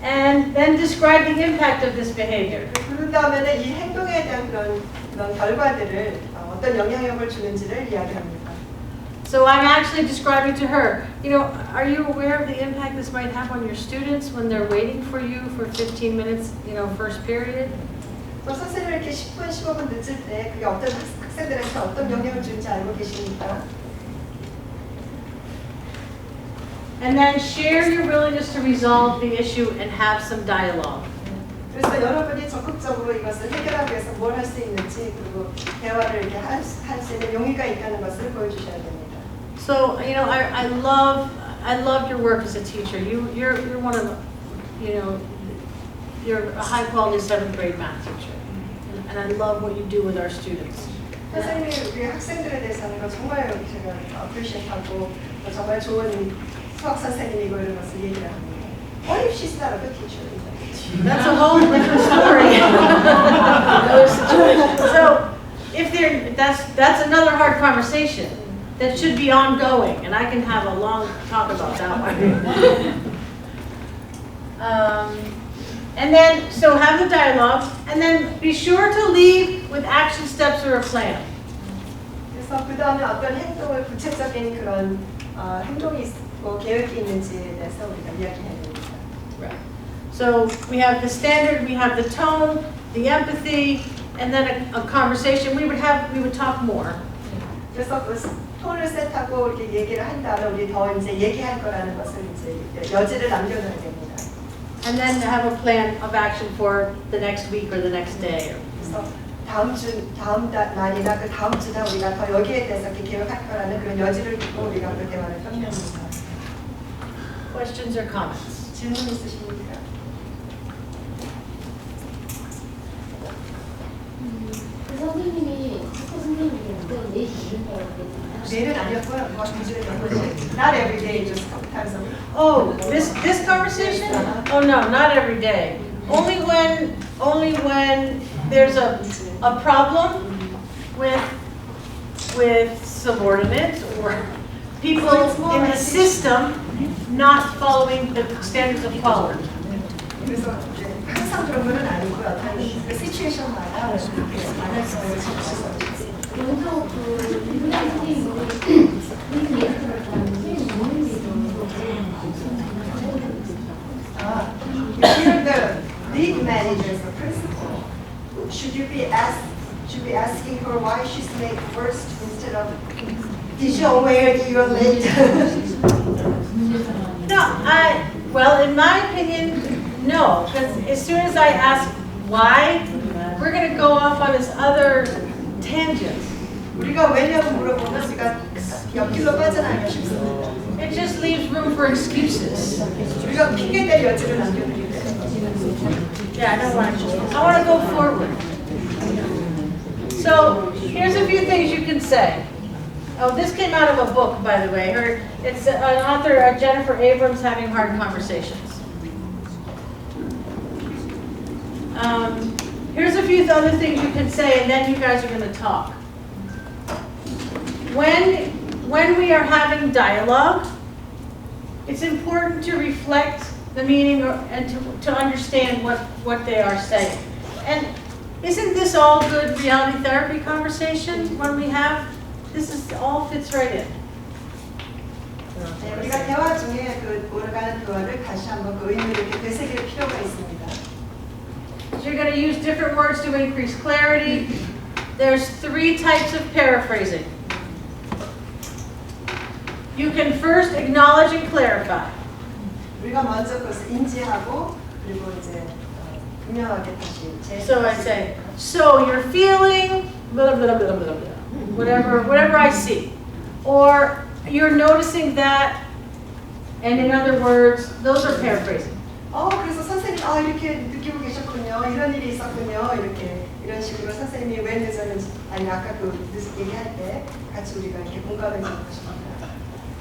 And then describe the impact of this behavior. 그런 다음에는 이 행동에 대한 그런 결과들을 어떤 영향력을 주는지를 이야기합니다. So I'm actually describing to her, are you aware of the impact this might have on your students when they're waiting for you for 15 minutes, first period? 선생님이 이렇게 10분, 15분 늦을 때 그게 어떤 학생들한테 어떤 영향을 주는지 알고 계십니까? And then share your willingness to resolve the issue and have some dialogue. 그래서 여러분이 적극적으로 이것을 해결하기 위해서 뭘 할 수 있는지 그리고 대화를 이렇게 할 수 있는 용의가 있다는 것을 보여주셔야 됩니다. So I love your work as a teacher. You're one of you're a high quality 7th grade math teacher, and I love what you do with our students. 선생님이 우리 학생들에 대해서 하는 거 정말 제가 appreciate하고 정말 좋은 수학 선생님이고 이런 것을 얘기를 합니다. What if she's not a good teacher? That's a whole different story. So that's another hard conversation that should be ongoing, and I can have a long talk about that one. And then, so have the dialogue, and then be sure to leave with action steps or a plan. 그래서 그 다음에 어떤 행동을 구체적인 그런 행동이 있고 계획이 있는지에 대해서 우리가 이야기해야 됩니다. Right. So we have the standard, we have the tone, the empathy, and then a conversation. We would talk more. 그래서 그 톤을 셋하고 이렇게 얘기를 한 다음에 우리 더 이제 얘기할 거라는 것을 이제 여지를 남겨놔야 됩니다. And then have a plan of action for the next week or the next day. 그래서 다음 날이나 그 다음 주나 우리가 더 여기에 대해서 이렇게 계획할 거라는 그런 여지를 두고 우리가 그 대화를 펼쳐봅니다. Questions or comments? 질문 있으십니까? 그 선생님이 학교 선생님이 어떤 예시 있는다고 그랬잖아요. 내일은 아니었고요. Not every day, just a couple times a week. Oh, this conversation? Oh no, not every day. Only when there's a problem with subordinates or people in the system not following the standards of quality. 그래서 항상 그런 건 아니고요. 그 시츄에이션마다 만날 수 있는 먼저 그 선생님이 무슨 예술을 선생님이 모르는 게 Here the lead manager is the principal. Should be asking her why she's late first instead of did you aware that you're late? No, well, in my opinion, no, because as soon as I ask why, we're going to go off on this other tangent. 우리가 왜냐고 물어보면 우리가 옆길로 빠져나가기 쉽습니다. It just leaves room for excuses. 우리가 핑계댈 여지를 남겨드리게 돼요. Yeah, I want to go forward. So here's a few things you can say. Oh, this came out of a book, by the way. It's an author, Jennifer Abrams, Having Hard Conversations. Here's a few other things you can say, and then you guys are going to talk. When we are having dialogue, it's important to reflect the meaning and to understand what they are saying. And isn't this all good reality therapy conversation when we have? This all fits right in. 네, 우리가 대화 중에 그 오래가는 대화를 다시 한번 그 의미를 이렇게 되새길 필요가 있습니다. So you're going to use different words to increase clarity. There's 3 types of paraphrasing. You can first acknowledge and clarify. 우리가 먼저 그것을 인지하고 그리고 이제 분명하게 다시 So I say, so you're feeling blah blah blah blah blah blah. Whatever I see, or you're noticing that, and in other words, those are paraphrasing. 그래서 선생님 이렇게 느끼고 계셨군요. 이런 일이 있었군요. 이런 식으로 선생님이 왜 늦었는지 아니 아까 그 얘기할 때 같이 우리가 이렇게 공감해 주는 것입니다.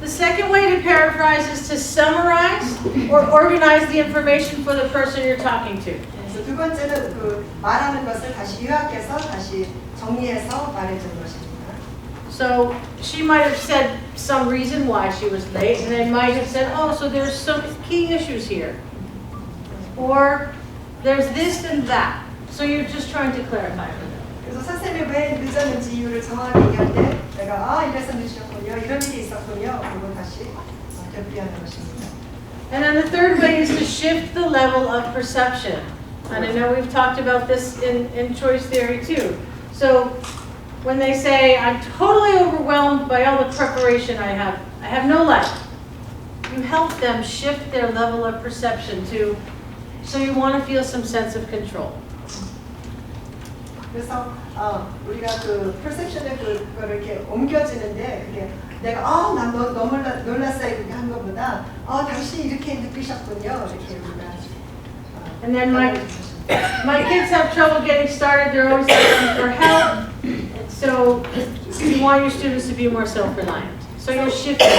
The second way to paraphrase is to summarize or organize the information for the person you're talking to. 그래서 두 번째는 그 말하는 것을 다시 요약해서 다시 정리해서 말해주는 것입니다. So she might have said some reason why she was late, and they might have said, oh, so there's some key issues here. Or there's this and that. So you're just trying to clarify for them. 그래서 선생님이 왜 늦었는지 이유를 정확하게 얘기할 때 내가 이래서 늦으셨군요. 이런 일이 있었군요. 그리고 다시 되풀이하는 것입니다. And then the third way is to shift the level of perception. And I know we've talked about this in choice theory too. So when they say, I'm totally overwhelmed by all the preparation I have no life. You help them shift their level of perception to, so you want to feel some sense of control. 그래서 우리가 그 perception을 그거를 이렇게 옮겨지는데 그게 내가 난 너무 놀랐어요 이렇게 한 것보다 당신이 이렇게 느끼셨군요 이렇게 우리가 And then my kids have trouble getting started. They're always asking for help. So you want your students to be more self-reliant. So you're shifting.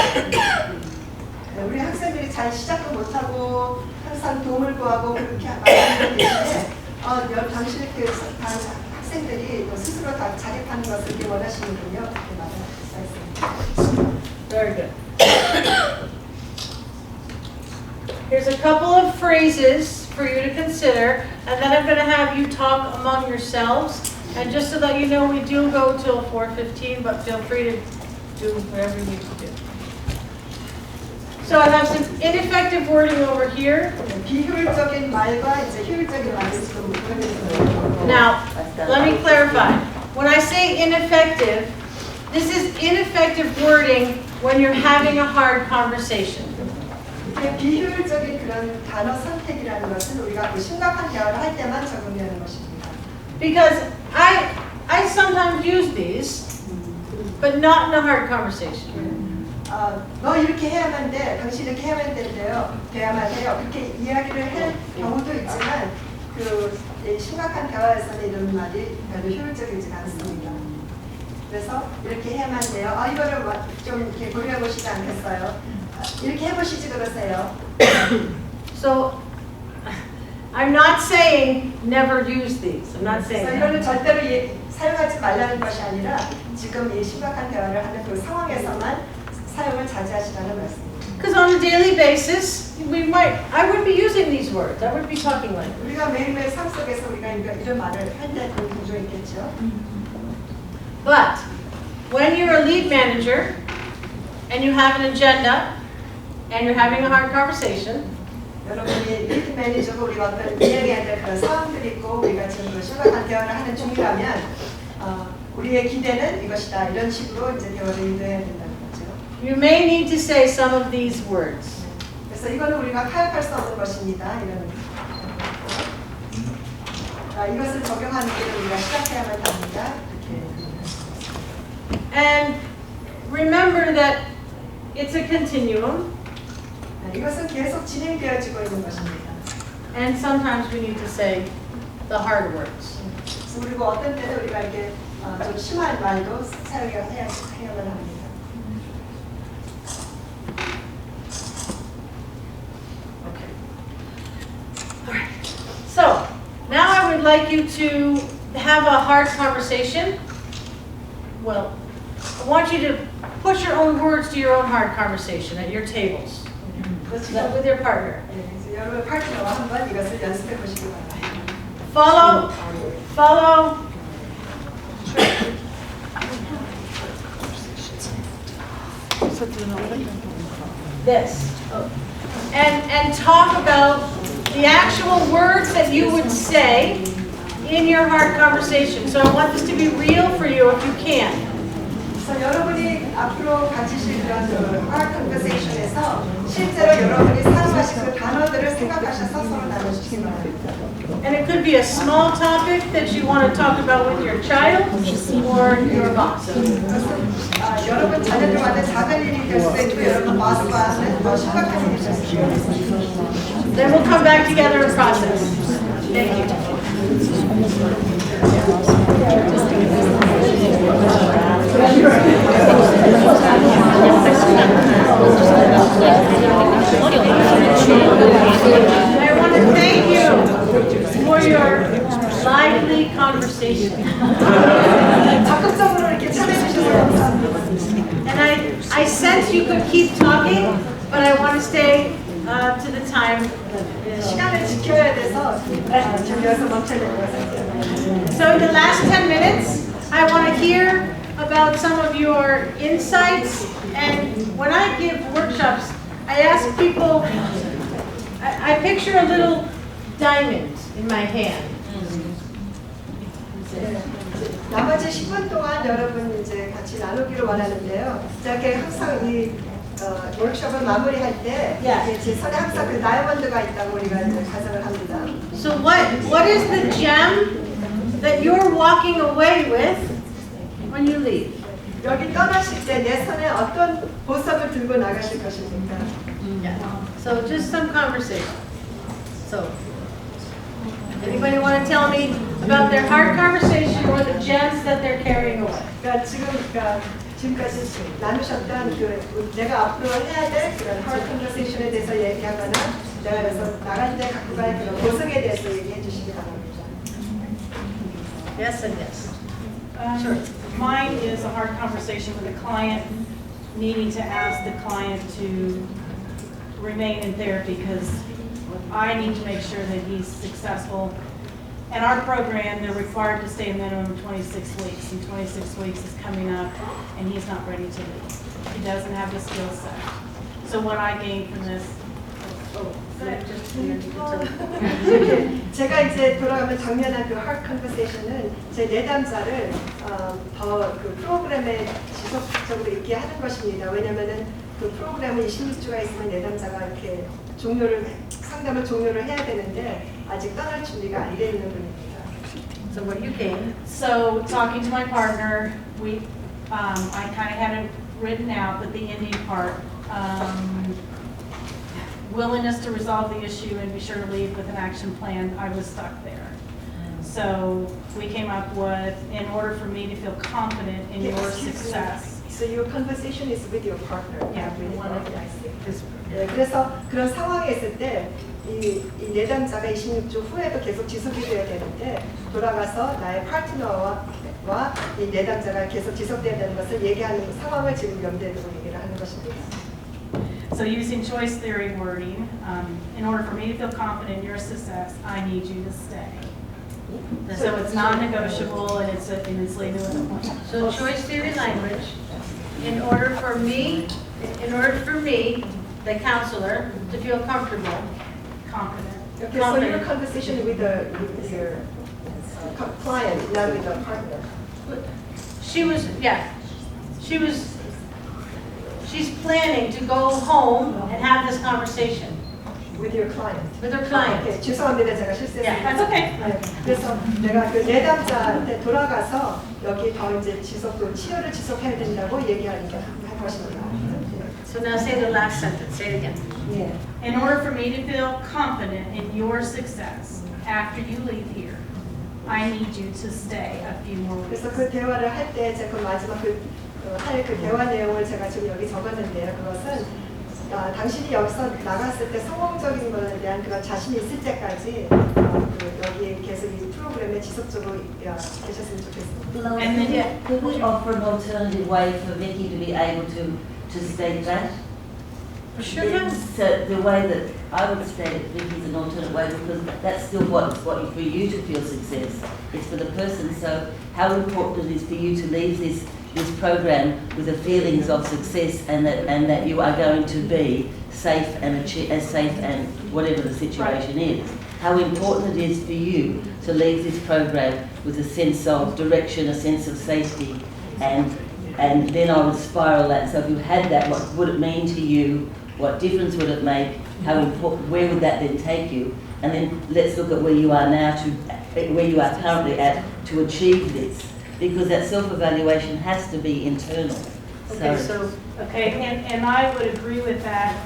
우리 학생들이 잘 시작도 못하고 항상 도움을 구하고 그렇게 말하는 게 당신 학생들이 스스로 다 자립하는 것을 이렇게 원하시는군요. 그렇게 말했습니다. Very good. Here's a couple of phrases for you to consider, and then I'm going to have you talk among yourselves. And just so that you know, we do go till 4:15, but feel free to do whatever you need to do. So I have some ineffective wording over here. 비효율적인 말과 이제 효율적인 말을 좀 보여드리겠습니다. Now, let me clarify. When I say ineffective, this is ineffective wording when you're having a hard conversation. 비효율적인 그런 단어 선택이라는 것은 우리가 그 심각한 대화를 할 때만 적용되는 것입니다. Because I sometimes use these, but not in a hard conversation. 너 이렇게 해야만 돼, 당신 이렇게 해야만 된대요, 돼야만 해요. 그렇게 이야기를 할 경우도 있지만 그 심각한 대화에서는 이런 말이 별로 효율적이지 않습니다. 그래서 이렇게 해야만 돼요. 이거를 좀 이렇게 고려해 보시지 않겠어요? 이렇게 해보시지 그러세요. So I'm not saying never use these. I'm not saying. 이거는 절대로 사용하지 말라는 것이 아니라 지금 이 심각한 대화를 하는 그 상황에서만 사용을 자제하시라는 말씀입니다. Because on a daily basis, I would be using these words. I would be talking like. 우리가 매일매일 삶 속에서 우리가 이런 말을 할 때 그런 구조 있겠죠. But when you're a lead manager and you have an agenda and you're having a hard conversation. 여러분이 리드 매니저고 우리가 어떤 이야기해야 될 그런 상황들이 있고 우리가 지금 심각한 대화를 하는 중이라면 우리의 기대는 이것이다. 이런 식으로 이제 대화를 인도해야 된다는 거죠. You may need to say some of these words. 그래서 이거는 우리가 타협할 수 없는 것입니다. 이것을 적용하는 길을 우리가 시작해야만 합니다. And remember that it's a continuum. 이것은 계속 진행되어지고 있는 것입니다. And sometimes we need to say the hard words. 그리고 어떤 때는 우리가 이렇게 좀 심한 말도 사용해야만 합니다. Okay. All right. So now I would like you to have a hard conversation. Well, I want you to put your own words to your own hard conversation at your tables. With your partner. 여러분 파트너와 한번 이것을 연습해 보시기 바랍니다. Follow. This. And talk about the actual words that you would say in your hard conversation. So I want this to be real for you if you can. 그래서 여러분이 앞으로 가지실 그런 hard conversation에서 실제로 여러분이 사용하실 그 단어들을 생각하셔서 서로 나눠주시기 바랍니다. And it could be a small topic that you want to talk about with your child or your boss. 여러분 자녀들과는 작은 일이 될 수도 있고 여러분 보스와는 더 심각한 일이 될 수도 있습니다. Then we'll come back together and process. Thank you. I want to thank you for your lively conversation. 적극적으로 이렇게 참여해 주셔서 감사합니다. And I sense you could keep talking, but I want to stay to the time. 시간을 지켜야 돼서 여기서 멈춰야 될 것 같아요. So in the last 10 minutes, I want to hear about some of your insights. And when I give workshops, I ask people, I picture a little diamond in my hand. 나머지 10분 동안 여러분 이제 같이 나누기를 원하는데요. 이렇게 항상 이 워크숍을 마무리할 때 제 손에 항상 그 다이아몬드가 있다고 우리가 이제 가정을 합니다. So what is the gem that you're walking away with when you leave? 여기 떠나실 때 내 손에 어떤 보석을 들고 나가실 것입니까? So just some conversation. So anybody want to tell me about their heart conversation or the gems that they're carrying away? 그러니까 지금까지 나누셨던 그 내가 앞으로 해야 될 그런 heart conversation에 대해서 얘기하거나 내가 그래서 나갈 때 갖고 갈 그런 보석에 대해서 얘기해 주시기 바랍니다. Yes and yes. Sure. Mine is a hard conversation with a client, needing to ask the client to remain in therapy because I need to make sure that he's successful. And our program, they're required to stay a minimum of 26 weeks, and 26 weeks is coming up, and he's not ready to leave. He doesn't have the skill set. So what I gained from this, 제가 이제 돌아가면 작년한 그 heart conversation은 제 내담자를 더 그 프로그램에 지속적으로 있게 하는 것입니다. 왜냐면은 그 프로그램은 26주가 있으면 내담자가 이렇게 상담을 종료를 해야 되는데 아직 떠날 준비가 안 돼 있는 분입니다. So what you gained? So talking to my partner, I kind of had it written out, but the ending part, willingness to resolve the issue and be sure to leave with an action plan, I was stuck there. So we came up with, in order for me to feel confident in your success. So your conversation is with your partner. Yeah, with one of 네, 그래서 그런 상황에 있을 때 이 내담자가 26주 후에도 계속 지속이 돼야 되는데 돌아가서 나의 파트너와 이 내담자가 계속 지속돼야 되는 것을 얘기하는 상황을 지금 염두에 두고 얘기를 하는 것입니다. So using choice theory wording, in order for me to feel confident in your success, I need you to stay. So it's non-negotiable and it's leaving with a point. So choice theory language, in order for me, the counselor, to feel comfortable, confident. Okay, so your conversation with your client, not with the partner. She's planning to go home and have this conversation. With your client. With her client. Okay, 죄송합니다. 제가 실수했습니다. Yeah, that's okay. 네, 그래서 내가 그 내담자한테 돌아가서 여기 더 이제 치료를 지속해야 된다고 얘기하는 게 할 것입니다. So now say the last sentence. Say it again. Yeah. In order for me to feel confident in your success after you leave here, I need you to stay a few more weeks. 그래서 그 대화를 할 때 제가 마지막 할 그 대화 내용을 제가 지금 여기 적었는데요. 그것은 당신이 여기서 나갔을 때 성공적인 것에 대한 그런 자신이 있을 때까지 여기 계속 이 프로그램에 지속적으로 계셨으면 좋겠습니다. And then could we offer an alternative way for Vicky to be able to state that? Sure. So the way that I would state it, Vicky, is an alternate way because that's still what for you to feel success. It's for the person. So how important it is for you to leave this program with the feelings of success and that you are going to be safe and safe and whatever the situation is. How important it is for you to leave this program with a sense of direction, a sense of safety, and then I would spiral that. So if you had that, what would it mean to you? What difference would it make? How important? Where would that then take you? And then let's look at where you are now where you are currently at to achieve this. Because that self-evaluation has to be internal. And I would agree with that.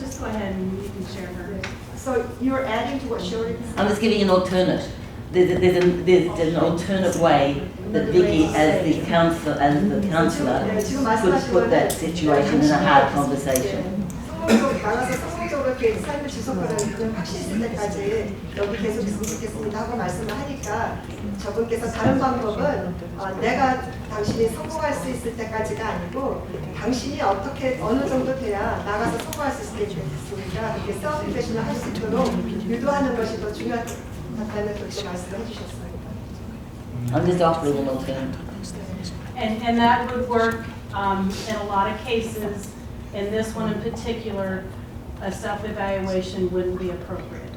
Just go ahead and you can share her. So you're adding to what Shirley said? I'm just giving an alternate. there's an alternate way that Vicky, as the counsellor, could put that situation in a hard conversation. 나가서 성공적으로 이렇게 삶을 지속하는 그런 확신이 있을 때까지 여기 계속 있으면 좋겠습니다 하고 말씀을 하니까 저분께서 다른 방법은 내가 당신이 성공할 수 있을 때까지가 아니고 당신이 어떻게 어느 정도 돼야 나가서 성공할 수 있겠습니까? 이렇게 셀프-디펜션을 할 수 있도록 유도하는 것이 더 중요하다는 그렇게 말씀을 해주셨어요. I'm just offering an alternative. And that would work in a lot of cases. In this one in particular, a self-evaluation wouldn't be appropriate.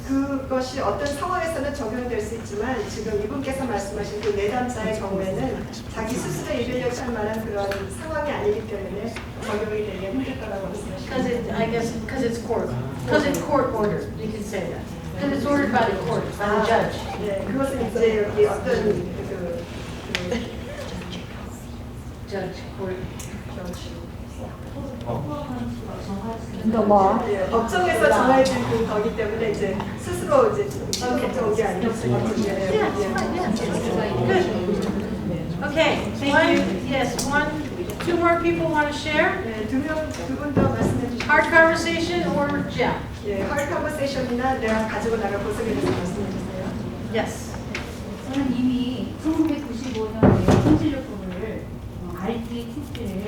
그것이 어떤 상황에서는 적용될 수 있지만 지금 이분께서 말씀하신 그 내담자의 경우에는 자기 스스로 이별력 할 만한 그런 상황이 아니기 때문에 적용이 되기 힘들 거라고 말씀하셨습니다. I guess because it's court. Because it's court ordered. You can say that. Because it's ordered by the court, by the judge. 네, 그것은 이제 여기 어떤 Judge, court. The law. 법정에서 정해진 그 거기 때문에 이제 스스로 이제 정해진 게 아니었어요. Good. Okay. Two more people want to share? 네, 두 분 더 말씀해 주시죠. Hard conversation or gem? 예, hard conversation이나 내가 가지고 나갈 보석에 대해서 말씀해 주세요. Yes. 저는 이미 1995년에 성질요법을 RT 테스트를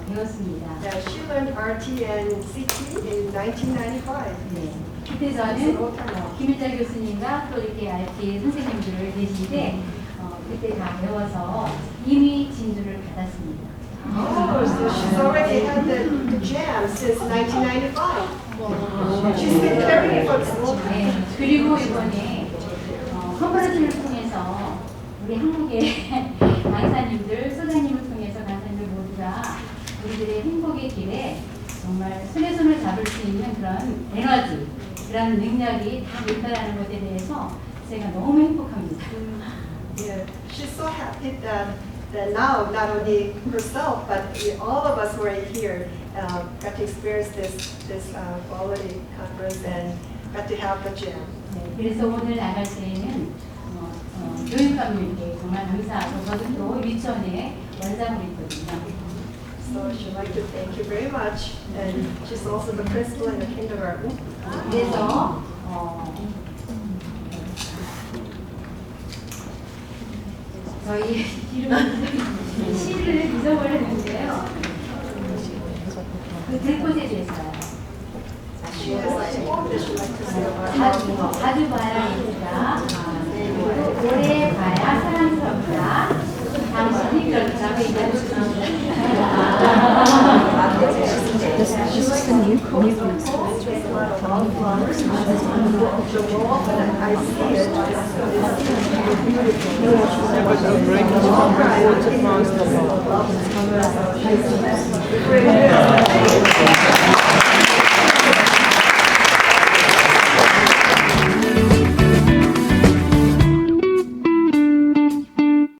배웠습니다. She learned RT and CT in 1995. 네. 그때 저는 김일자 교수님과 또 이렇게 RT 선생님들을 계신데 그때 다 배워서 이미 진도를 받았습니다. Oh, so she's already had the jam since 1995. She's been carrying it for this long time. 네. 그리고 이번에 컨퍼런스를 통해서 우리 한국의 강사님들, 소장님을 통해서 강사님들 모두가 우리들의 행복의 길에 정말 손에 손을 잡을 수 있는 그런 에너지, 그런 능력이 다 있다는 것에 대해서 제가 너무 행복합니다. Yeah, she's so happy that now not only herself but all of us who are here got to experience this quality conference and got to have the jam. 네, 그래서 오늘 나갈 때에는 교육감님께 정말 감사하고 저도 또 유치원에 원장으로 있거든요. So she'd like to thank you very much, and she's also the principal in the kindergarten. 그래서 저희 시를 잊어버렸는데요. 그 들꽃에 대해서요. 자주 봐야 예쁘다. 오래 봐야 사랑스럽다. 당신이 그렇다고 얘기하셨습니다. This is the new I see it.